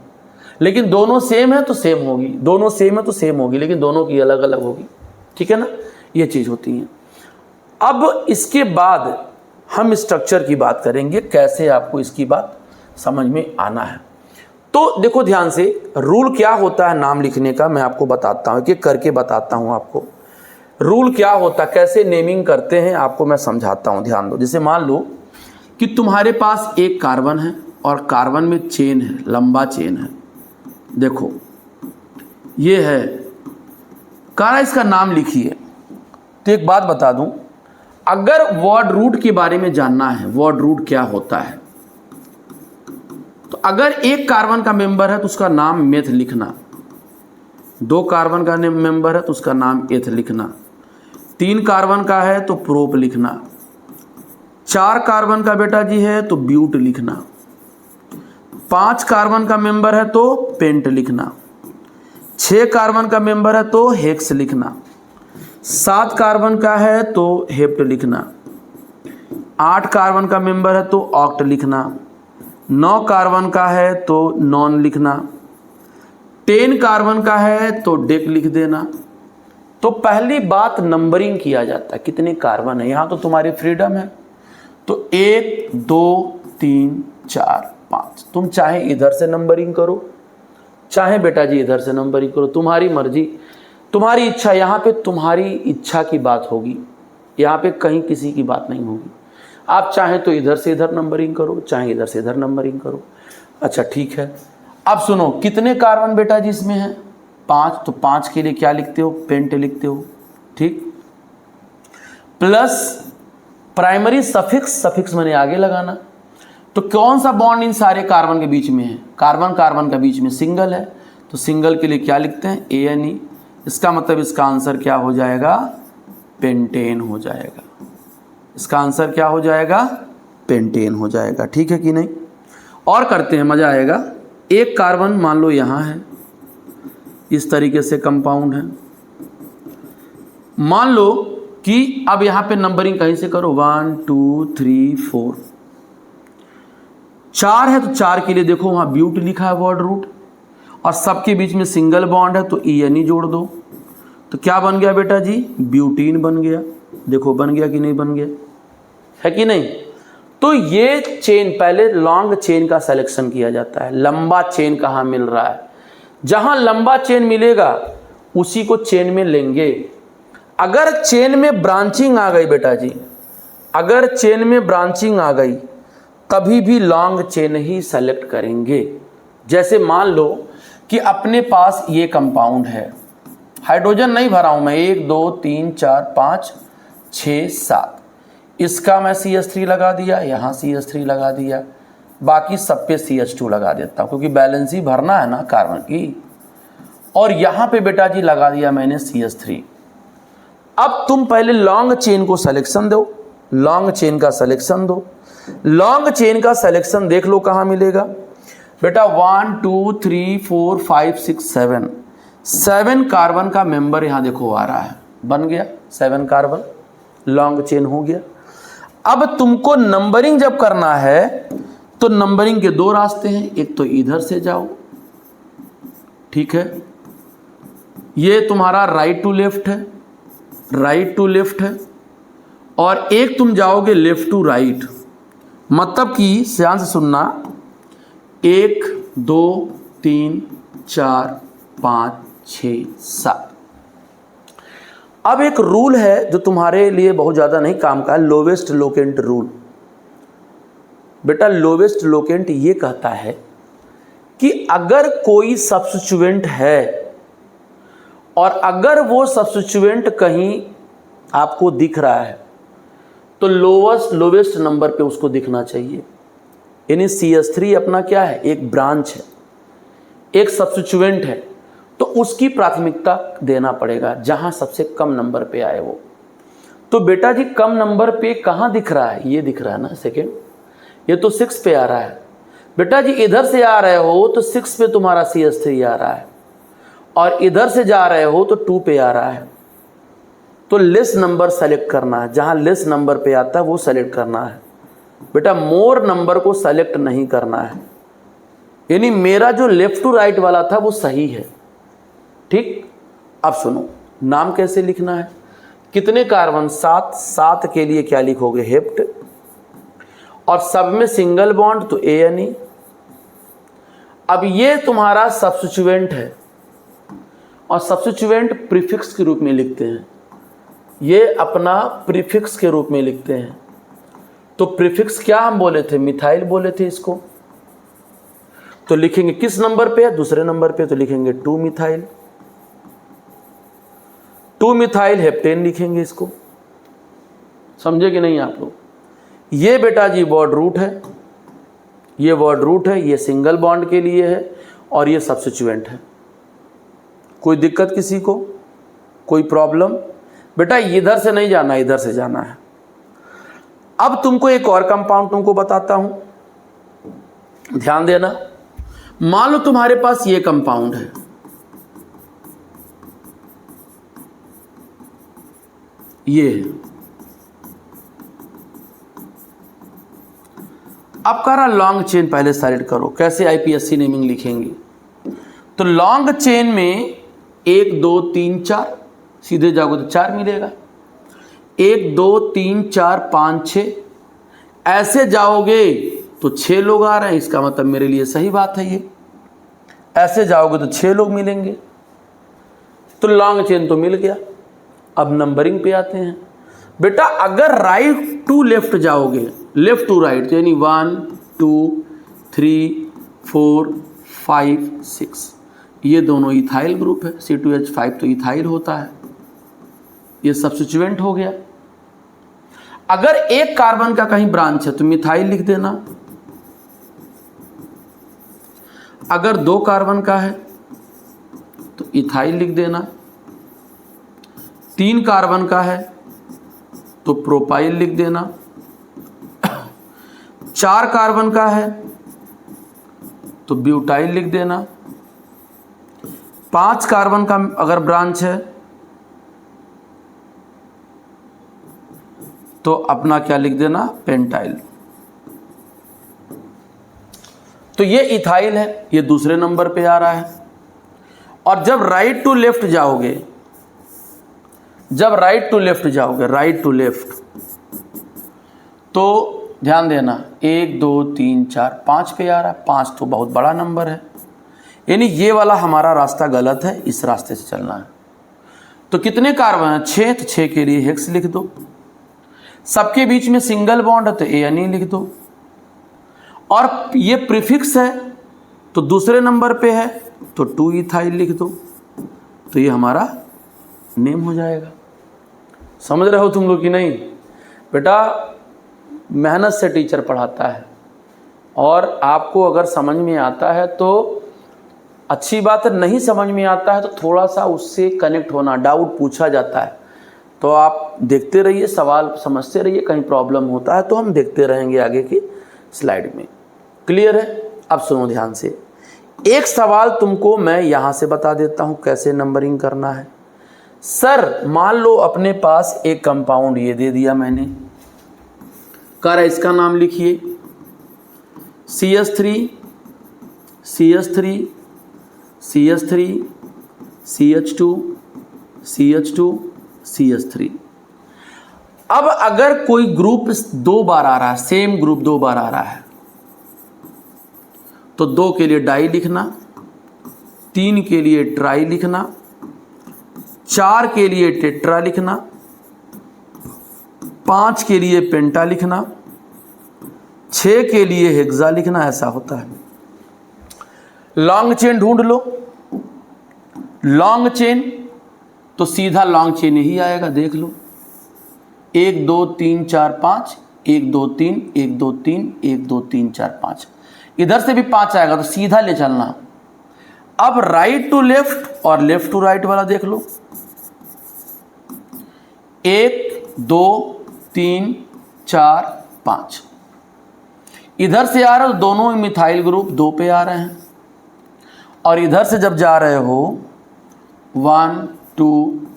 लेकिन दोनों सेम है तो सेम होगी, दोनों सेम है तो सेम होगी, लेकिन दोनों की अलग अलग होगी। ठीक है ना, ये चीज़ होती है। अब इसके बाद हम स्ट्रक्चर की बात करेंगे, कैसे आपको इसकी बात समझ में आना है। तो देखो ध्यान से, रूल क्या होता है नाम लिखने का मैं आपको बताता हूँ, कि करके बताता हूँ आपको रूल क्या होता है, कैसे नेमिंग करते हैं आपको मैं समझाता हूँ। ध्यान दो, जैसे मान लो कि तुम्हारे पास एक कार्बन है और कार्बन में चेन है, लंबा चेन है, देखो ये है, कहा इसका नाम लिखिए। तो एक बात बता दूं, अगर वर्ड रूट के बारे में जानना है, वर्ड रूट क्या होता है, तो अगर एक कार्बन का मेंबर है तो उसका नाम मेथ लिखना, 2 कार्बन का मेंबर है तो उसका नाम एथ लिखना, 3 कार्बन का है तो प्रोप लिखना, 4 कार्बन का बेटा जी है तो ब्यूट लिखना, 5 कार्बन का मेंबर है तो पेंट लिखना, 6 कार्बन का मेंबर है तो हेक्स लिखना, 7 कार्बन का है तो हेप्ट लिखना, 8 कार्बन का मेंबर है तो ऑक्ट लिखना, 9 कार्बन का है तो नॉन लिखना, 10 कार्बन का है तो डेक लिख देना। तो पहली बात नंबरिंग किया जाता है, कितने कार्बन है, यहां तो तुम्हारी फ्रीडम है, तो 1 2 3 4 5, तुम चाहे इधर से नंबरिंग करो, चाहे बेटा जी इधर से नंबरिंग करो, तुम्हारी मर्जी, तुम्हारी इच्छा। यहाँ पे तुम्हारी इच्छा की बात होगी, यहाँ पे कहीं किसी की बात नहीं होगी। आप चाहे तो इधर से इधर नंबरिंग करो, चाहे इधर से इधर नंबरिंग करो। अच्छा ठीक है, अब सुनो, कितने कार्बन बेटा जी इसमें है, 5, तो 5 के लिए क्या लिखते हो, पेंट लिखते हो। ठीक, प्लस प्राइमरी सफिक्स मैंने आगे लगाना। तो कौन सा बॉन्ड इन सारे कार्बन के बीच में है, कार्बन कार्बन के बीच में सिंगल है, तो सिंगल के लिए क्या लिखते हैं, ANE। इसका मतलब इसका आंसर क्या हो जाएगा, पेंटेन हो जाएगा। इसका आंसर क्या हो जाएगा, पेंटेन हो जाएगा। ठीक है कि नहीं, और करते हैं, मजा आएगा। एक कार्बन मान लो यहाँ है, इस तरीके से कंपाउंड है, मान लो कि अब यहाँ पे नंबरिंग कहीं से करो, 1 2 3 4, 4 है तो 4 के लिए देखो वहाँ ब्यूट लिखा है वर्ड रूट, और सबके बीच में सिंगल बॉन्ड है तो ENE जोड़ दो। तो क्या बन गया बेटा जी, ब्यूटीन बन गया। देखो बन गया कि नहीं बन गया, है कि नहीं। तो ये चेन, पहले लॉन्ग चेन का सिलेक्शन किया जाता है। लंबा चेन कहाँ मिल रहा है, जहां लंबा चेन मिलेगा उसी को चेन में लेंगे। अगर चेन में ब्रांचिंग आ गई बेटा जी, अगर चेन में ब्रांचिंग आ गई कभी भी लॉन्ग चेन ही सेलेक्ट करेंगे। जैसे मान लो कि अपने पास ये कंपाउंड है, हाइड्रोजन नहीं भरा हूं मैं, 1 2 3 4 5 6 7, इसका मैं CH3 लगा दिया, यहाँ CH3 लगा दिया, बाकी सब पे CH2 लगा देता हूँ क्योंकि बैलेंस ही भरना है ना कार्बन की। और यहाँ पे बेटा जी लगा दिया मैंने CH3। अब तुम पहले लॉन्ग चेन को सिलेक्शन दो, लॉन्ग चेन का सिलेक्शन दो। लॉन्ग चेन का सिलेक्शन देख लो कहाँ मिलेगा बेटा, 1 2 3 4 5 6 7, 7 कार्बन का मेंबर यहाँ देखो आ रहा है, बन गया 7 कार्बन, लॉन्ग चेन हो गया। अब तुमको नंबरिंग जब करना है तो नंबरिंग के 2 रास्ते हैं, एक तो इधर से जाओ, ठीक है, ये तुम्हारा राइट टू लेफ्ट है, राइट टू लेफ्ट है, और एक तुम जाओगे लेफ्ट टू राइट। मतलब कि ध्यान से सुनना, 1 2 3 4 5 6 7। अब एक रूल है जो तुम्हारे लिए बहुत ज़्यादा नहीं काम का है, लोवेस्ट लोकेंट रूल। बेटा लोवेस्ट लोकेंट ये कहता है कि अगर कोई सब्स्टिट्यूएंट है और अगर वो सब्स्टिट्यूएंट कहीं आपको दिख रहा है तो लोवेस्ट नंबर पे उसको दिखना चाहिए। यानी CH3 अपना क्या है, एक ब्रांच है, एक सब्स्टिट्यूएंट है, तो उसकी प्राथमिकता देना पड़ेगा जहां सबसे कम नंबर पे आए वो। तो बेटा जी कम नंबर पे कहां दिख रहा है, ये दिख रहा है ना सेकेंड, ये तो 6 पे आ रहा है। बेटा जी इधर से आ रहे हो तो 6 पे तुम्हारा CH3 आ रहा है, और इधर से जा रहे हो तो 2 पे आ रहा है। तो लेस नंबर सेलेक्ट करना है, जहां लेस नंबर पे आता है वो सेलेक्ट करना है। बेटा मोर नंबर को सेलेक्ट नहीं करना है। यानी मेरा जो लेफ्ट टू राइट वाला था वो सही है, ठीक। अब सुनो, नाम कैसे लिखना है, कितने कार्बन, 7, 7 के लिए क्या लिखोगे, हेप्ट, और सब में सिंगल बॉन्ड तो ANE। अब ये तुम्हारा सब्स्टिट्यूएंट है और सब्स्टिट्यूएंट प्रीफिक्स के रूप में लिखते हैं, ये अपना प्रीफिक्स के रूप में लिखते हैं। तो प्रीफिक्स क्या हम बोले थे, मिथाइल बोले थे इसको। तो लिखेंगे किस नंबर पे है, दूसरे नंबर पे, तो लिखेंगे 2 मिथाइल, 2 मिथाइल हेप्टेन लिखेंगे इसको। समझे कि नहीं आप लोग। ये बेटा जी वर्ड रूट है, ये वर्ड रूट है, ये सिंगल बॉन्ड के लिए है, और ये सब्स्टिट्यूएंट है। कोई दिक्कत किसी को, कोई प्रॉब्लम। बेटा इधर से नहीं जाना, इधर से जाना है। अब तुमको एक और कंपाउंड तुमको बताता हूं, ध्यान देना। मान लो तुम्हारे पास ये कंपाउंड है, ये है। अब कह रहा लॉन्ग चेन पहले सेलेक्ट करो, कैसे IPSC नेमिंग लिखेंगे। तो लॉन्ग चेन में 1 2 3 4, सीधे जाओगे तो 4 मिलेगा, 1 2 3 4 5 6, ऐसे जाओगे तो 6 लोग आ रहे हैं, इसका मतलब मेरे लिए सही बात है ये। ऐसे जाओगे तो 6 लोग मिलेंगे, तो लॉन्ग चेन तो मिल गया। अब नंबरिंग पे आते हैं। बेटा अगर राइट टू लेफ्ट जाओगे, लेफ्ट टू राइट, यानी 1 2 3 4 5 6, ये दोनों इथाइल ग्रुप है, C2H5 तो इथाइल होता है, ये सब्स्टिट्यूएंट हो गया। अगर एक कार्बन का कहीं ब्रांच है तो मिथाइल लिख देना, अगर 2 कार्बन का है तो इथाइल लिख देना, 3 कार्बन का है तो प्रोपाइल लिख देना, 4 कार्बन का है तो ब्यूटाइल लिख देना, 5 कार्बन का अगर ब्रांच है तो अपना क्या लिख देना, पेंटाइल। तो ये इथाइल है, ये दूसरे नंबर पे आ रहा है। और जब राइट टू लेफ्ट जाओगे जब राइट टू लेफ्ट जाओगे, राइट टू लेफ्ट, तो ध्यान देना 1 2 3 4 5 पे आ रहा है। 5 तो बहुत बड़ा नंबर है, यानी ये वाला हमारा रास्ता गलत है, इस रास्ते से चलना है। तो कितने कार्बन है? 6, तो 6 के लिए हेक्स लिख दो। सबके बीच में सिंगल बॉन्ड है तो एएनई लिख दो, और ये प्रीफिक्स है तो दूसरे नंबर पे है तो 2 इथाइल लिख दो, तो ये हमारा नेम हो जाएगा। समझ रहे हो तुम लोग कि नहीं? बेटा मेहनत से टीचर पढ़ाता है, और आपको अगर समझ में आता है तो अच्छी बात है, नहीं समझ में आता है तो थोड़ा सा उससे कनेक्ट होना, डाउट पूछा जाता है तो आप देखते रहिए, सवाल समझते रहिए, कहीं प्रॉब्लम होता है तो हम देखते रहेंगे आगे की स्लाइड में। क्लियर है? अब सुनो ध्यान से, एक सवाल तुमको मैं यहाँ से बता देता हूँ कैसे नंबरिंग करना है। सर मान लो अपने पास एक कंपाउंड ये दे दिया मैंने, कह रहा है इसका नाम लिखिए CH3 CH3 CH3 CH2 CH2 CH3। अब अगर कोई ग्रुप 2 बार आ रहा है, सेम ग्रुप 2 बार आ रहा है, तो 2 के लिए डाई लिखना, 3 के लिए ट्राई लिखना, 4 के लिए टेट्रा लिखना, 5 के लिए पेंटा लिखना, 6 के लिए हेक्सा लिखना। ऐसा होता है। लॉन्ग चेन ढूंढ लो, लॉन्ग चेन तो सीधा लॉन्ग चेन ही आएगा, देख लो 1 2 3 4 5, 1 2 3 1 2 3 1 2 3 4 5, इधर से भी 5 आएगा तो सीधा ले चलना। अब राइट टू लेफ्ट और लेफ्ट टू राइट वाला देख लो, 1 2 3 4 5, इधर से आ रहे हो दोनों मिथाइल ग्रुप 2 पे आ रहे हैं, और इधर से जब जा रहे हो 1 2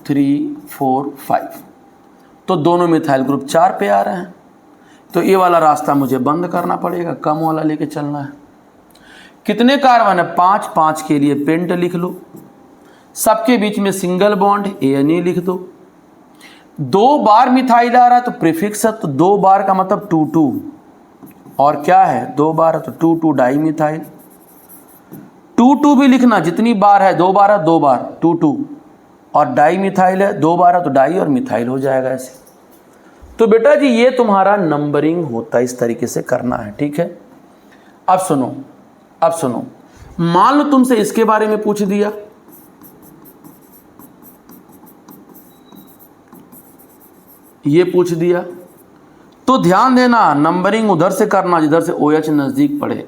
3 4 5, तो दोनों मिथाइल ग्रुप 4 पे आ रहे हैं। तो ये वाला रास्ता मुझे बंद करना पड़ेगा, कम वाला लेके चलना है। कितने कार्बन है? 5, 5 के लिए पेंट लिख लो, सबके बीच में सिंगल बॉन्ड एएनई लिख दो। 2 बार मिथाइल आ रहा है तो प्रीफिक्स है, तो 2 बार का मतलब 2 2, और क्या है 2 बार है तो 2 2 डाई मिथाइल। 2 2 भी लिखना, जितनी बार है, 2 बार है 2 बार 2 2, और डाई मिथाइल है 2 बार है तो डाई और मिथाइल हो जाएगा ऐसे। तो बेटा जी ये तुम्हारा नंबरिंग होता है, इस तरीके से करना है, ठीक है। अब सुनो, अब सुनो, मान लो तुमसे इसके बारे में पूछ दिया, ये पूछ दिया, तो ध्यान देना नंबरिंग उधर से करना जिधर से OH नज़दीक पड़े।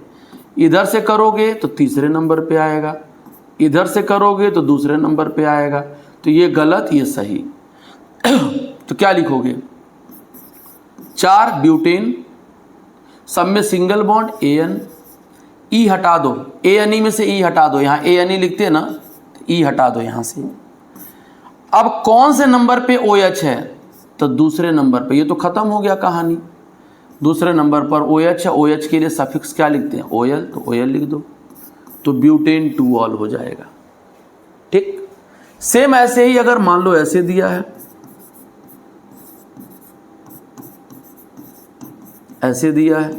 इधर से करोगे तो तीसरे नंबर पे आएगा, इधर से करोगे तो दूसरे नंबर पे आएगा, तो ये गलत ये सही। तो क्या लिखोगे? 4 ब्यूटेन, सब में सिंगल बॉन्ड AN, E हटा दो, ANE में से E हटा दो, यहाँ ANE लिखते हैं ना, E हटा दो यहाँ से। अब कौन से नंबर पे OH है? तो दूसरे नंबर पे। ये तो खत्म हो गया कहानी। दूसरे नंबर पर OH है, OH के लिए सफिक्स क्या लिखते हैं? OL, तो OL लिख दो, तो ब्यूटेन 2 ऑल हो जाएगा, ठीक। सेम ऐसे ही अगर मान लो ऐसे दिया है, ऐसे दिया है,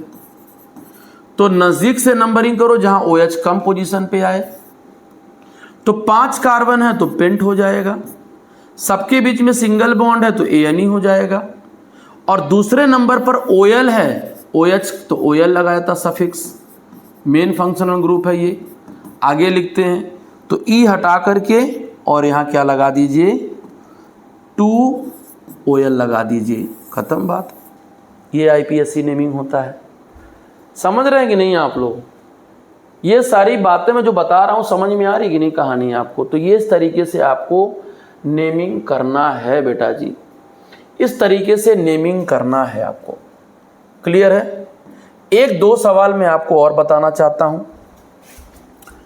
तो नजदीक से नंबरिंग करो जहां OH कम पोजीशन पे आए। तो 5 कार्बन है तो पेंट हो जाएगा, सबके बीच में सिंगल बॉन्ड है तो ANE हो जाएगा, और दूसरे नंबर पर OL है, OH तो OL लगाया था सफिक्स, मेन फंक्शनल ग्रुप है ये। आगे लिखते हैं तो E हटा करके और यहाँ क्या लगा दीजिए? 2OL लगा दीजिए, खत्म बात। ये IPSC नेमिंग होता है। समझ रहे हैं कि नहीं आप लोग? ये सारी बातें मैं जो बता रहा हूँ समझ में आ रही कि नहीं कहानी आपको? तो ये इस तरीके से आपको नेमिंग करना है बेटा जी, इस तरीके से नेमिंग करना है आपको। क्लियर है? 1-2 सवाल मैं आपको और बताना चाहता हूं।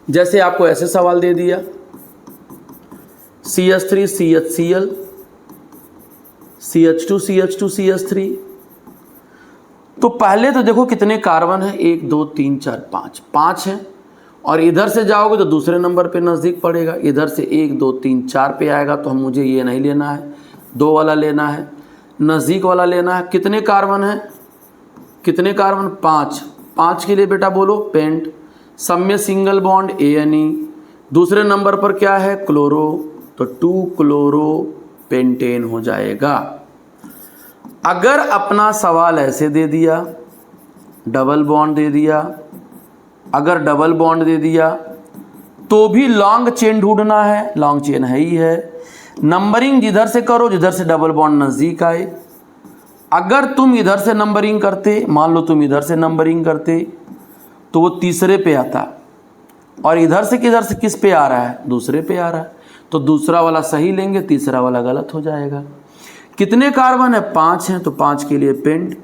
जैसे आपको ऐसे सवाल दे दिया, CH3 CHCl, CH2 CH2 CH3, तो पहले तो देखो कितने कार्बन है, 1 2 3 4 5, 5 है, और इधर से जाओगे तो दूसरे नंबर पे नज़दीक पड़ेगा, इधर से 1 2 3 4 पे आएगा, तो हम मुझे ये नहीं लेना है, 2 वाला लेना है, नज़दीक वाला लेना है। कितने कार्बन है, कितने कार्बन, 5। 5 के लिए बेटा बोलो पेंट। सब में सिंगल बॉन्ड ANE। दूसरे नंबर पर क्या है, क्लोरो, तो 2 क्लोरो पेंटेन हो जाएगा। अगर अपना सवाल ऐसे दे दिया, डबल बॉन्ड दे दिया, अगर डबल बॉन्ड दे दिया तो भी लॉन्ग चेन ढूंढना है, लॉन्ग चेन है ही है। नंबरिंग जिधर से करो जिधर से डबल बॉन्ड नज़दीक आए। अगर तुम इधर से नंबरिंग करते, मान लो तुम इधर से नंबरिंग करते तो वो तीसरे पे आता, और इधर से किधर से किस पे आ रहा है, दूसरे पे आ रहा है, तो दूसरा वाला सही लेंगे, तीसरा वाला गलत हो जाएगा। कितने कार्बन है, 5 हैं, तो 5 के लिए पेंट।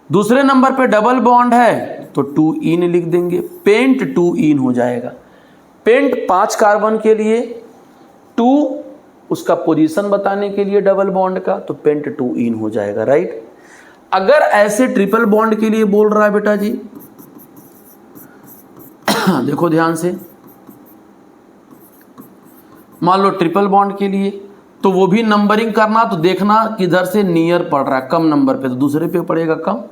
दूसरे नंबर पे डबल बॉन्ड है तो 2 इन लिख देंगे, पेंट 2 इन हो जाएगा। पेंट 5 कार्बन के लिए, 2 उसका पोजीशन बताने के लिए डबल बॉन्ड का, तो पेंट 2 इन हो जाएगा, राइट। अगर ऐसे ट्रिपल बॉन्ड के लिए बोल रहा है बेटा जी, देखो ध्यान से, मान लो ट्रिपल बॉन्ड के लिए, तो वो भी नंबरिंग करना, तो देखना किधर से नियर पड़ रहा है, कम नंबर पे तो दूसरे पे पड़ेगा कम,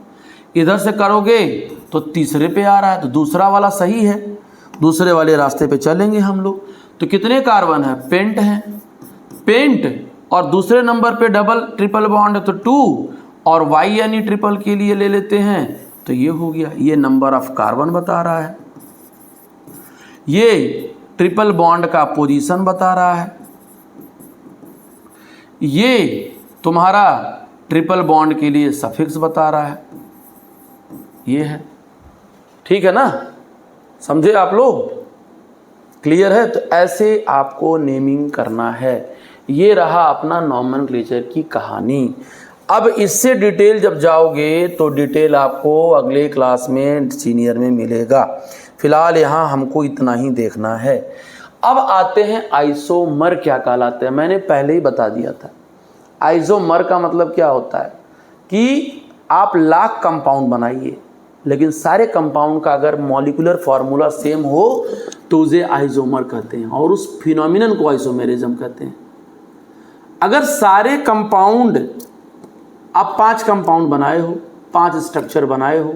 इधर से करोगे तो तीसरे पे आ रहा है, तो दूसरा वाला सही है, दूसरे वाले रास्ते पे चलेंगे हम लोग। तो कितने कार्बन है, पेंट है, पेंट और दूसरे नंबर पे डबल ट्रिपल बॉन्ड है तो 2, और YNE ट्रिपल के लिए ले लेते हैं तो ये हो गया, ये नंबर ऑफ कार्बन बता रहा है, ये ट्रिपल बॉन्ड का पोजीशन बता रहा है, ये तुम्हारा ट्रिपल बॉन्ड के लिए सफिक्स बता रहा है, ये है, ठीक है ना, समझे आप लोग, क्लियर है। तो ऐसे आपको नेमिंग करना है। ये रहा अपना नॉमेनक्लेचर की कहानी। अब इससे डिटेल जब जाओगे तो डिटेल आपको अगले क्लास में सीनियर में मिलेगा। फिलहाल यहाँ हमको इतना ही देखना है। अब आते हैं आइसोमर क्या कहलाते हैं। मैंने पहले ही बता दिया था, आइसोमर का मतलब क्या होता है कि आप लाख कंपाउंड बनाइए, लेकिन सारे कंपाउंड का अगर मॉलिक्यूलर फार्मूला सेम हो तो उसे आइसोमर कहते हैं, और उस फिनोमिनन को आइसोमेरिज्म कहते हैं। अगर सारे कंपाउंड, आप 5 कंपाउंड बनाए हो, 5 स्ट्रक्चर बनाए हो,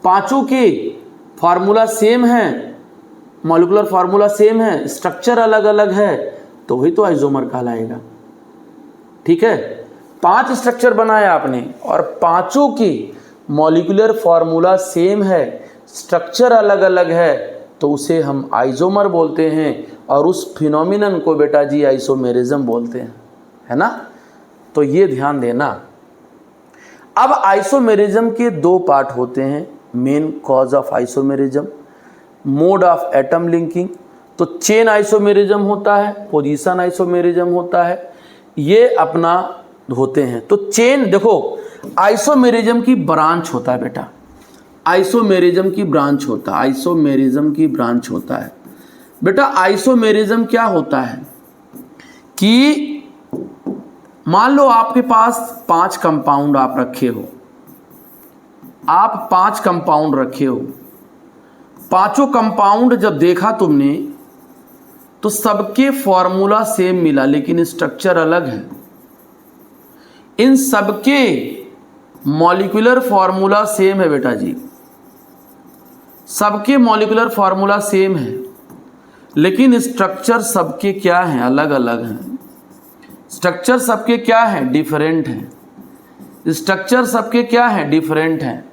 पांचों के फार्मूला सेम है, मॉलिक्यूलर फार्मूला सेम है, स्ट्रक्चर अलग अलग है, तो वही तो आइसोमर कहलाएगा, ठीक है। 5 स्ट्रक्चर बनाए आपने और पांचों की मॉलिक्यूलर फार्मूला सेम है, स्ट्रक्चर अलग अलग है, तो उसे हम आइसोमर बोलते हैं, और उस फिनोमिनन को बेटा जी आइसोमेरिज्म बोलते हैं, है ना। तो ये ध्यान देना। अब आइसोमेरिज्म के 2 पार्ट होते हैं, main cause of isomerism, mode of atom linking. तो चेन आइसोमेरिज्म होता है, पोजीशन आइसोमेरिज्म होता है, ये अपना होते हैं। तो चेन देखो, आइसोमेरिज्म की ब्रांच होता है बेटा, आइसोमेरिज्म की ब्रांच होता है, आइसोमेरिज्म की ब्रांच होता है बेटा। आइसोमेरिज्म क्या होता है कि मान लो आपके पास 5 कंपाउंड आप रखे हो, आप 5 कंपाउंड रखे हो, पांचों कंपाउंड जब देखा तुमने तो सबके फॉर्मूला सेम मिला, लेकिन स्ट्रक्चर अलग है। इन सबके मॉलिक्यूलर फार्मूला सेम है बेटा जी, सबके मॉलिक्यूलर फार्मूला सेम है, लेकिन स्ट्रक्चर सबके क्या हैं, अलग अलग हैं। स्ट्रक्चर सबके क्या हैं, डिफरेंट हैं। स्ट्रक्चर सबके क्या हैं, डिफरेंट हैं।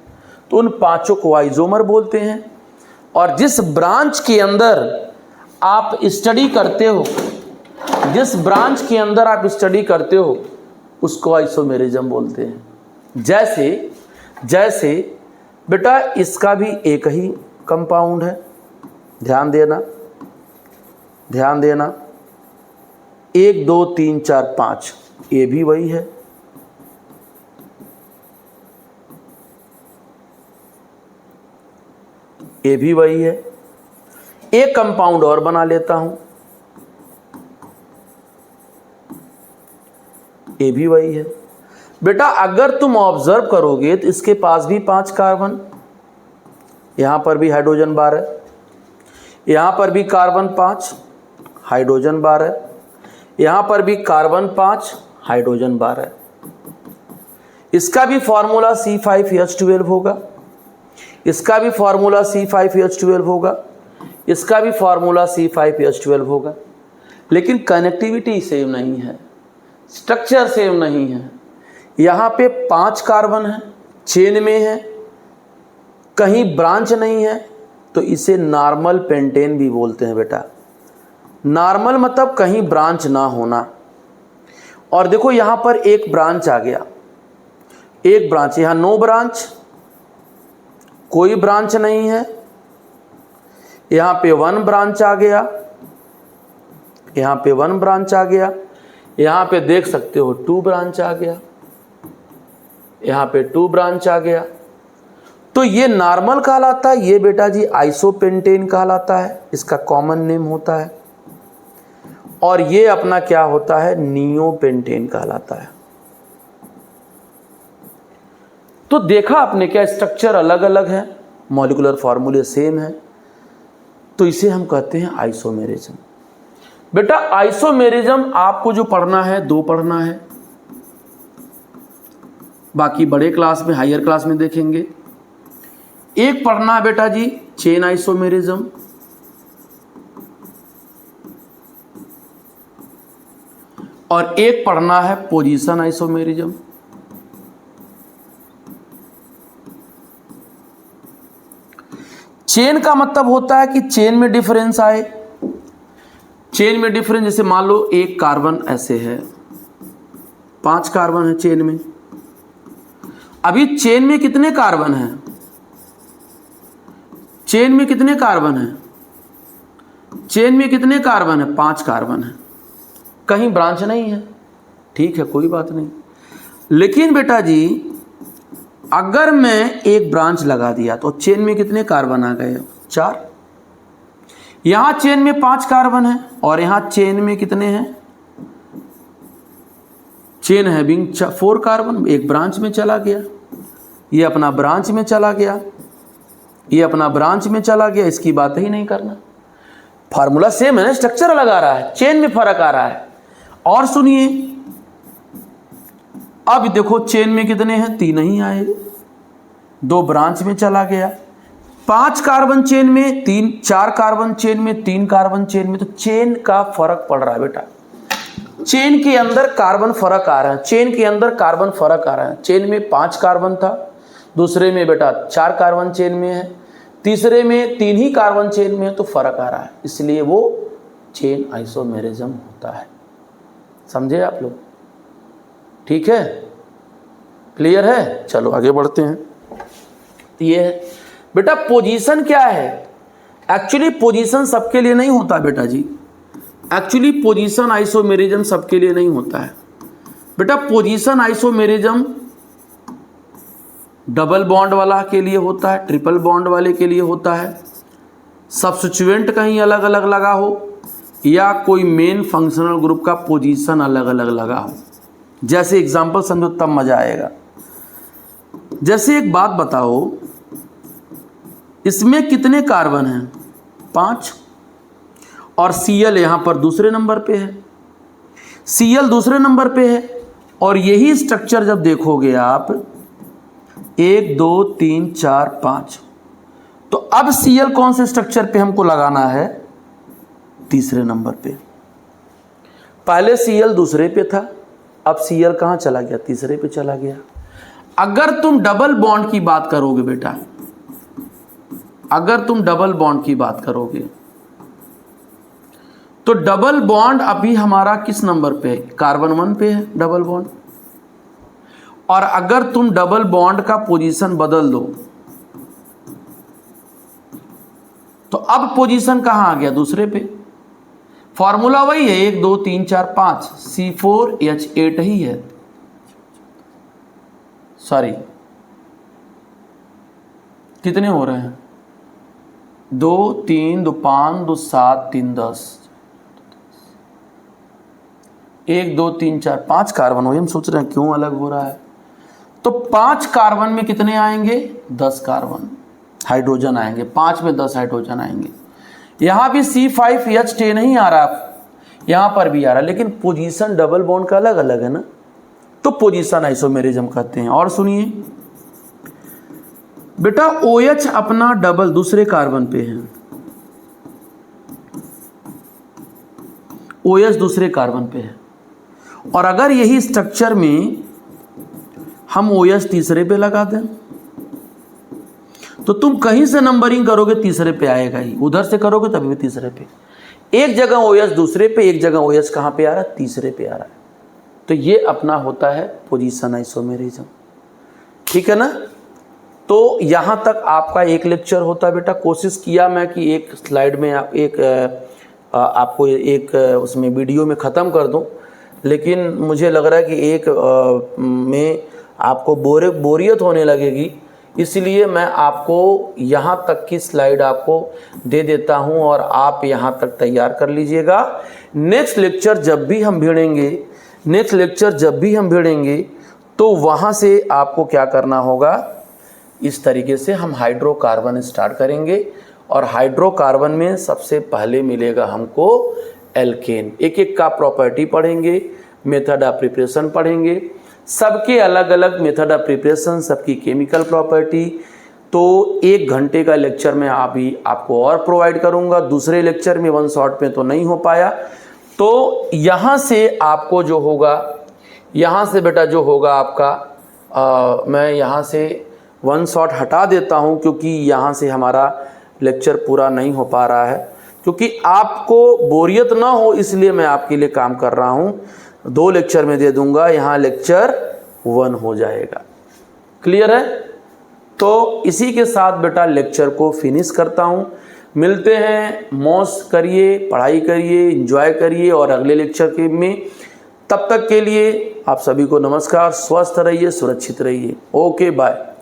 तो उन पांचों को आइसोमर बोलते हैं। और जिस ब्रांच के अंदर आप स्टडी करते हो, जिस ब्रांच के अंदर आप स्टडी करते हो, उसको आइसोमेरिज्म बोलते हैं। जैसे बेटा इसका भी एक ही कंपाउंड है, ध्यान देना, ध्यान देना, 1 2 3 4 5, ये भी वही है, ये भी वही है। एक कंपाउंड और बना लेता हूं, ये भी वही है बेटा। अगर तुम ऑब्जर्व करोगे तो इसके पास भी 5 कार्बन, यहां पर भी हाइड्रोजन 12, यहां पर भी कार्बन 5, हाइड्रोजन 12, यहां पर भी कार्बन 5, हाइड्रोजन 12, इसका भी फॉर्मूला C5H12 होगा, इसका भी फॉर्मूला C5H12 होगा, इसका भी फॉर्मूला C5H12 होगा, लेकिन कनेक्टिविटी सेम नहीं है, स्ट्रक्चर सेम नहीं है। यहाँ पे 5 कार्बन है, चेन में है, कहीं ब्रांच नहीं है, तो इसे नॉर्मल पेंटेन भी बोलते हैं बेटा। नॉर्मल मतलब कहीं ब्रांच ना होना। और देखो यहाँ पर एक ब्रांच आ गया, एक ब्रांच, यहाँ नो ब्रांच, कोई ब्रांच नहीं है। यहाँ पे 1 ब्रांच आ गया, यहाँ पे 1 ब्रांच आ गया, यहाँ पे देख सकते हो 2 ब्रांच आ गया, यहाँ पे 2 ब्रांच आ गया। तो ये नॉर्मल कहलाता है, ये बेटा जी आइसोपेंटेन कहलाता है, इसका कॉमन नेम होता है। और ये अपना क्या होता है, नियोपेंटेन कहलाता है। तो देखा आपने क्या स्ट्रक्चर अलग अलग है, मॉलिक्यूलर फॉर्मूले सेम है, तो इसे हम कहते हैं आइसोमेरिज्म। बेटा आइसोमेरिज्म आपको जो पढ़ना है 2 पढ़ना है, बाकी बड़े क्लास में, हायर क्लास में देखेंगे। एक पढ़ना है बेटा जी चेन आइसोमेरिज्म, और एक पढ़ना है पोजीशन आइसोमेरिज्म। चेन का मतलब होता है कि चेन में डिफरेंस आए। चेन में डिफरेंस, जैसे मान लो एक कार्बन ऐसे है, 5 कार्बन है चेन में। अभी चेन में कितने कार्बन हैं, चेन में कितने कार्बन हैं, चेन में कितने कार्बन है, 5 कार्बन है, कहीं ब्रांच नहीं है, ठीक है कोई बात नहीं। लेकिन बेटा जी अगर मैं एक ब्रांच लगा दिया तो चेन में कितने कार्बन आ गए, 4। यहां चेन में 5 कार्बन है और यहां चेन में कितने हैं, चेन हैविंग 4 कार्बन, एक ब्रांच में चला गया, ये अपना ब्रांच में चला गया, ये अपना ब्रांच में चला गया, इसकी बात ही नहीं करना। फार्मूला सेम है ना, स्ट्रक्चर अलग आ रहा है, चेन में फर्क आ रहा है। और सुनिए, अब देखो चेन में कितने हैं, 3 ही आए, 2 ब्रांच में चला गया, 5 कार्बन चेन में, 4 कार्बन चेन में, 3 कार्बन चेन में, तो चेन का फर्क पड़ रहा है बेटा। चेन के अंदर कार्बन फर्क आ रहा है, चेन के अंदर कार्बन फर्क आ रहा है। चेन में 5 कार्बन था, दूसरे में बेटा 4 कार्बन चेन में है, तीसरे में 3 ही कार्बन चेन में है, तो फर्क आ रहा है, इसलिए वो चेन आइसोमेरिज्म होता है। समझे आप लोग, ठीक है, क्लियर है। चलो आगे बढ़ते हैं। ये है बेटा पोजीशन क्या है। एक्चुअली पोजीशन सबके लिए नहीं होता बेटा जी, एक्चुअली पोजीशन आइसोमेरिज्म सबके लिए नहीं होता है बेटा। पोजीशन आइसोमेरिज्म डबल बॉन्ड वाला के लिए होता है, ट्रिपल बॉन्ड वाले के लिए होता है, सब्स्टिट्यूएंट कहीं अलग अलग लगा हो, या कोई मेन फंक्शनल ग्रुप का पोजीशन अलग अलग लगा हो। जैसे एग्जांपल समझो तब मजा आएगा। जैसे एक बात बताओ, इसमें कितने कार्बन हैं, 5, और Cl यहां पर दूसरे नंबर पे है, Cl दूसरे नंबर पे है, और यही स्ट्रक्चर जब देखोगे आप 1 2 3 4 5, तो अब Cl कौन से स्ट्रक्चर पे हमको लगाना है, तीसरे नंबर पे। पहले Cl दूसरे पे था, अब Cl कहां चला गया, तीसरे पे चला गया। अगर तुम डबल बॉन्ड की बात करोगे बेटा, अगर तुम डबल बॉन्ड की बात करोगे तो डबल बॉन्ड अभी हमारा किस नंबर पे है, कार्बन 1 पे है डबल बॉन्ड। और अगर तुम डबल बॉन्ड का पोजीशन बदल दो तो अब पोजीशन कहां आ गया, दूसरे पे। फॉर्मूला वही है, 1 2 3 4 5, C4H8 ही है, सॉरी कितने हो रहे हैं, 2 3 2 5 2 7 3 10, 1 2 3 4 5 कार्बन हो, हम सोच रहे हैं क्यों अलग हो रहा है। तो 5 कार्बन में कितने आएंगे, 10 कार्बन हाइड्रोजन आएंगे, 5 में 10 हाइड्रोजन आएंगे। यहां भी C5H10 नहीं आ रहा, यहाँ पर भी आ रहा है, लेकिन पोजीशन डबल बॉन्ड का अलग अलग है ना, तो पोजीशन आइसोमेरिज्म कहते हैं। और सुनिए बेटा, OH अपना डबल दूसरे कार्बन पे है, OH दूसरे कार्बन पे है, और अगर यही स्ट्रक्चर में हम OH तीसरे पे लगा दें तो तुम कहीं से नंबरिंग करोगे तीसरे पे आएगा ही, उधर से करोगे तभी भी तीसरे पे। एक जगह OH दूसरे पे, एक जगह OH कहाँ पे आ रहा है, तीसरे पे आ रहा है। तो ये अपना होता है पोजीशन आइसोमेरिज्म, ठीक है ना। तो यहाँ तक आपका एक लेक्चर होता है बेटा। कोशिश किया मैं कि एक स्लाइड में आपको एक उसमें वीडियो में ख़त्म कर दूं, लेकिन मुझे लग रहा है कि एक में आपको बोरियत होने लगेगी, इसलिए मैं आपको यहाँ तक की स्लाइड आपको दे देता हूँ और आप यहाँ तक तैयार कर लीजिएगा। नेक्स्ट लेक्चर जब भी हम भिड़ेंगे तो वहाँ से आपको क्या करना होगा, इस तरीके से हम हाइड्रोकार्बन स्टार्ट करेंगे, और हाइड्रोकार्बन में सबसे पहले मिलेगा हमको एल्केन। एक एक का प्रॉपर्टी पढ़ेंगे, मेथड ऑफ प्रिपरेशन पढ़ेंगे, सबके अलग अलग मेथड ऑफ प्रिपरेशन, सबकी केमिकल प्रॉपर्टी। तो 1 घंटे का लेक्चर मैं अभी आपको और प्रोवाइड करूंगा, दूसरे लेक्चर में 1 शॉट में तो नहीं हो पाया। तो यहाँ से आपको जो होगा, यहाँ से बेटा जो होगा आपका मैं यहाँ से 1 शॉट हटा देता हूँ, क्योंकि यहाँ से हमारा लेक्चर पूरा नहीं हो पा रहा है, क्योंकि आपको बोरियत ना हो इसलिए मैं आपके लिए काम कर रहा हूँ। 2 लेक्चर में दे दूंगा, यहाँ लेक्चर 1 हो जाएगा। क्लियर है? तो इसी के साथ बेटा लेक्चर को फिनिश करता हूँ। मिलते हैं, मौज करिए, पढ़ाई करिए, एंजॉय करिए और अगले लेक्चर के में। तब तक के लिए आप सभी को नमस्कार, स्वस्थ रहिए, सुरक्षित रहिए। Okay, bye.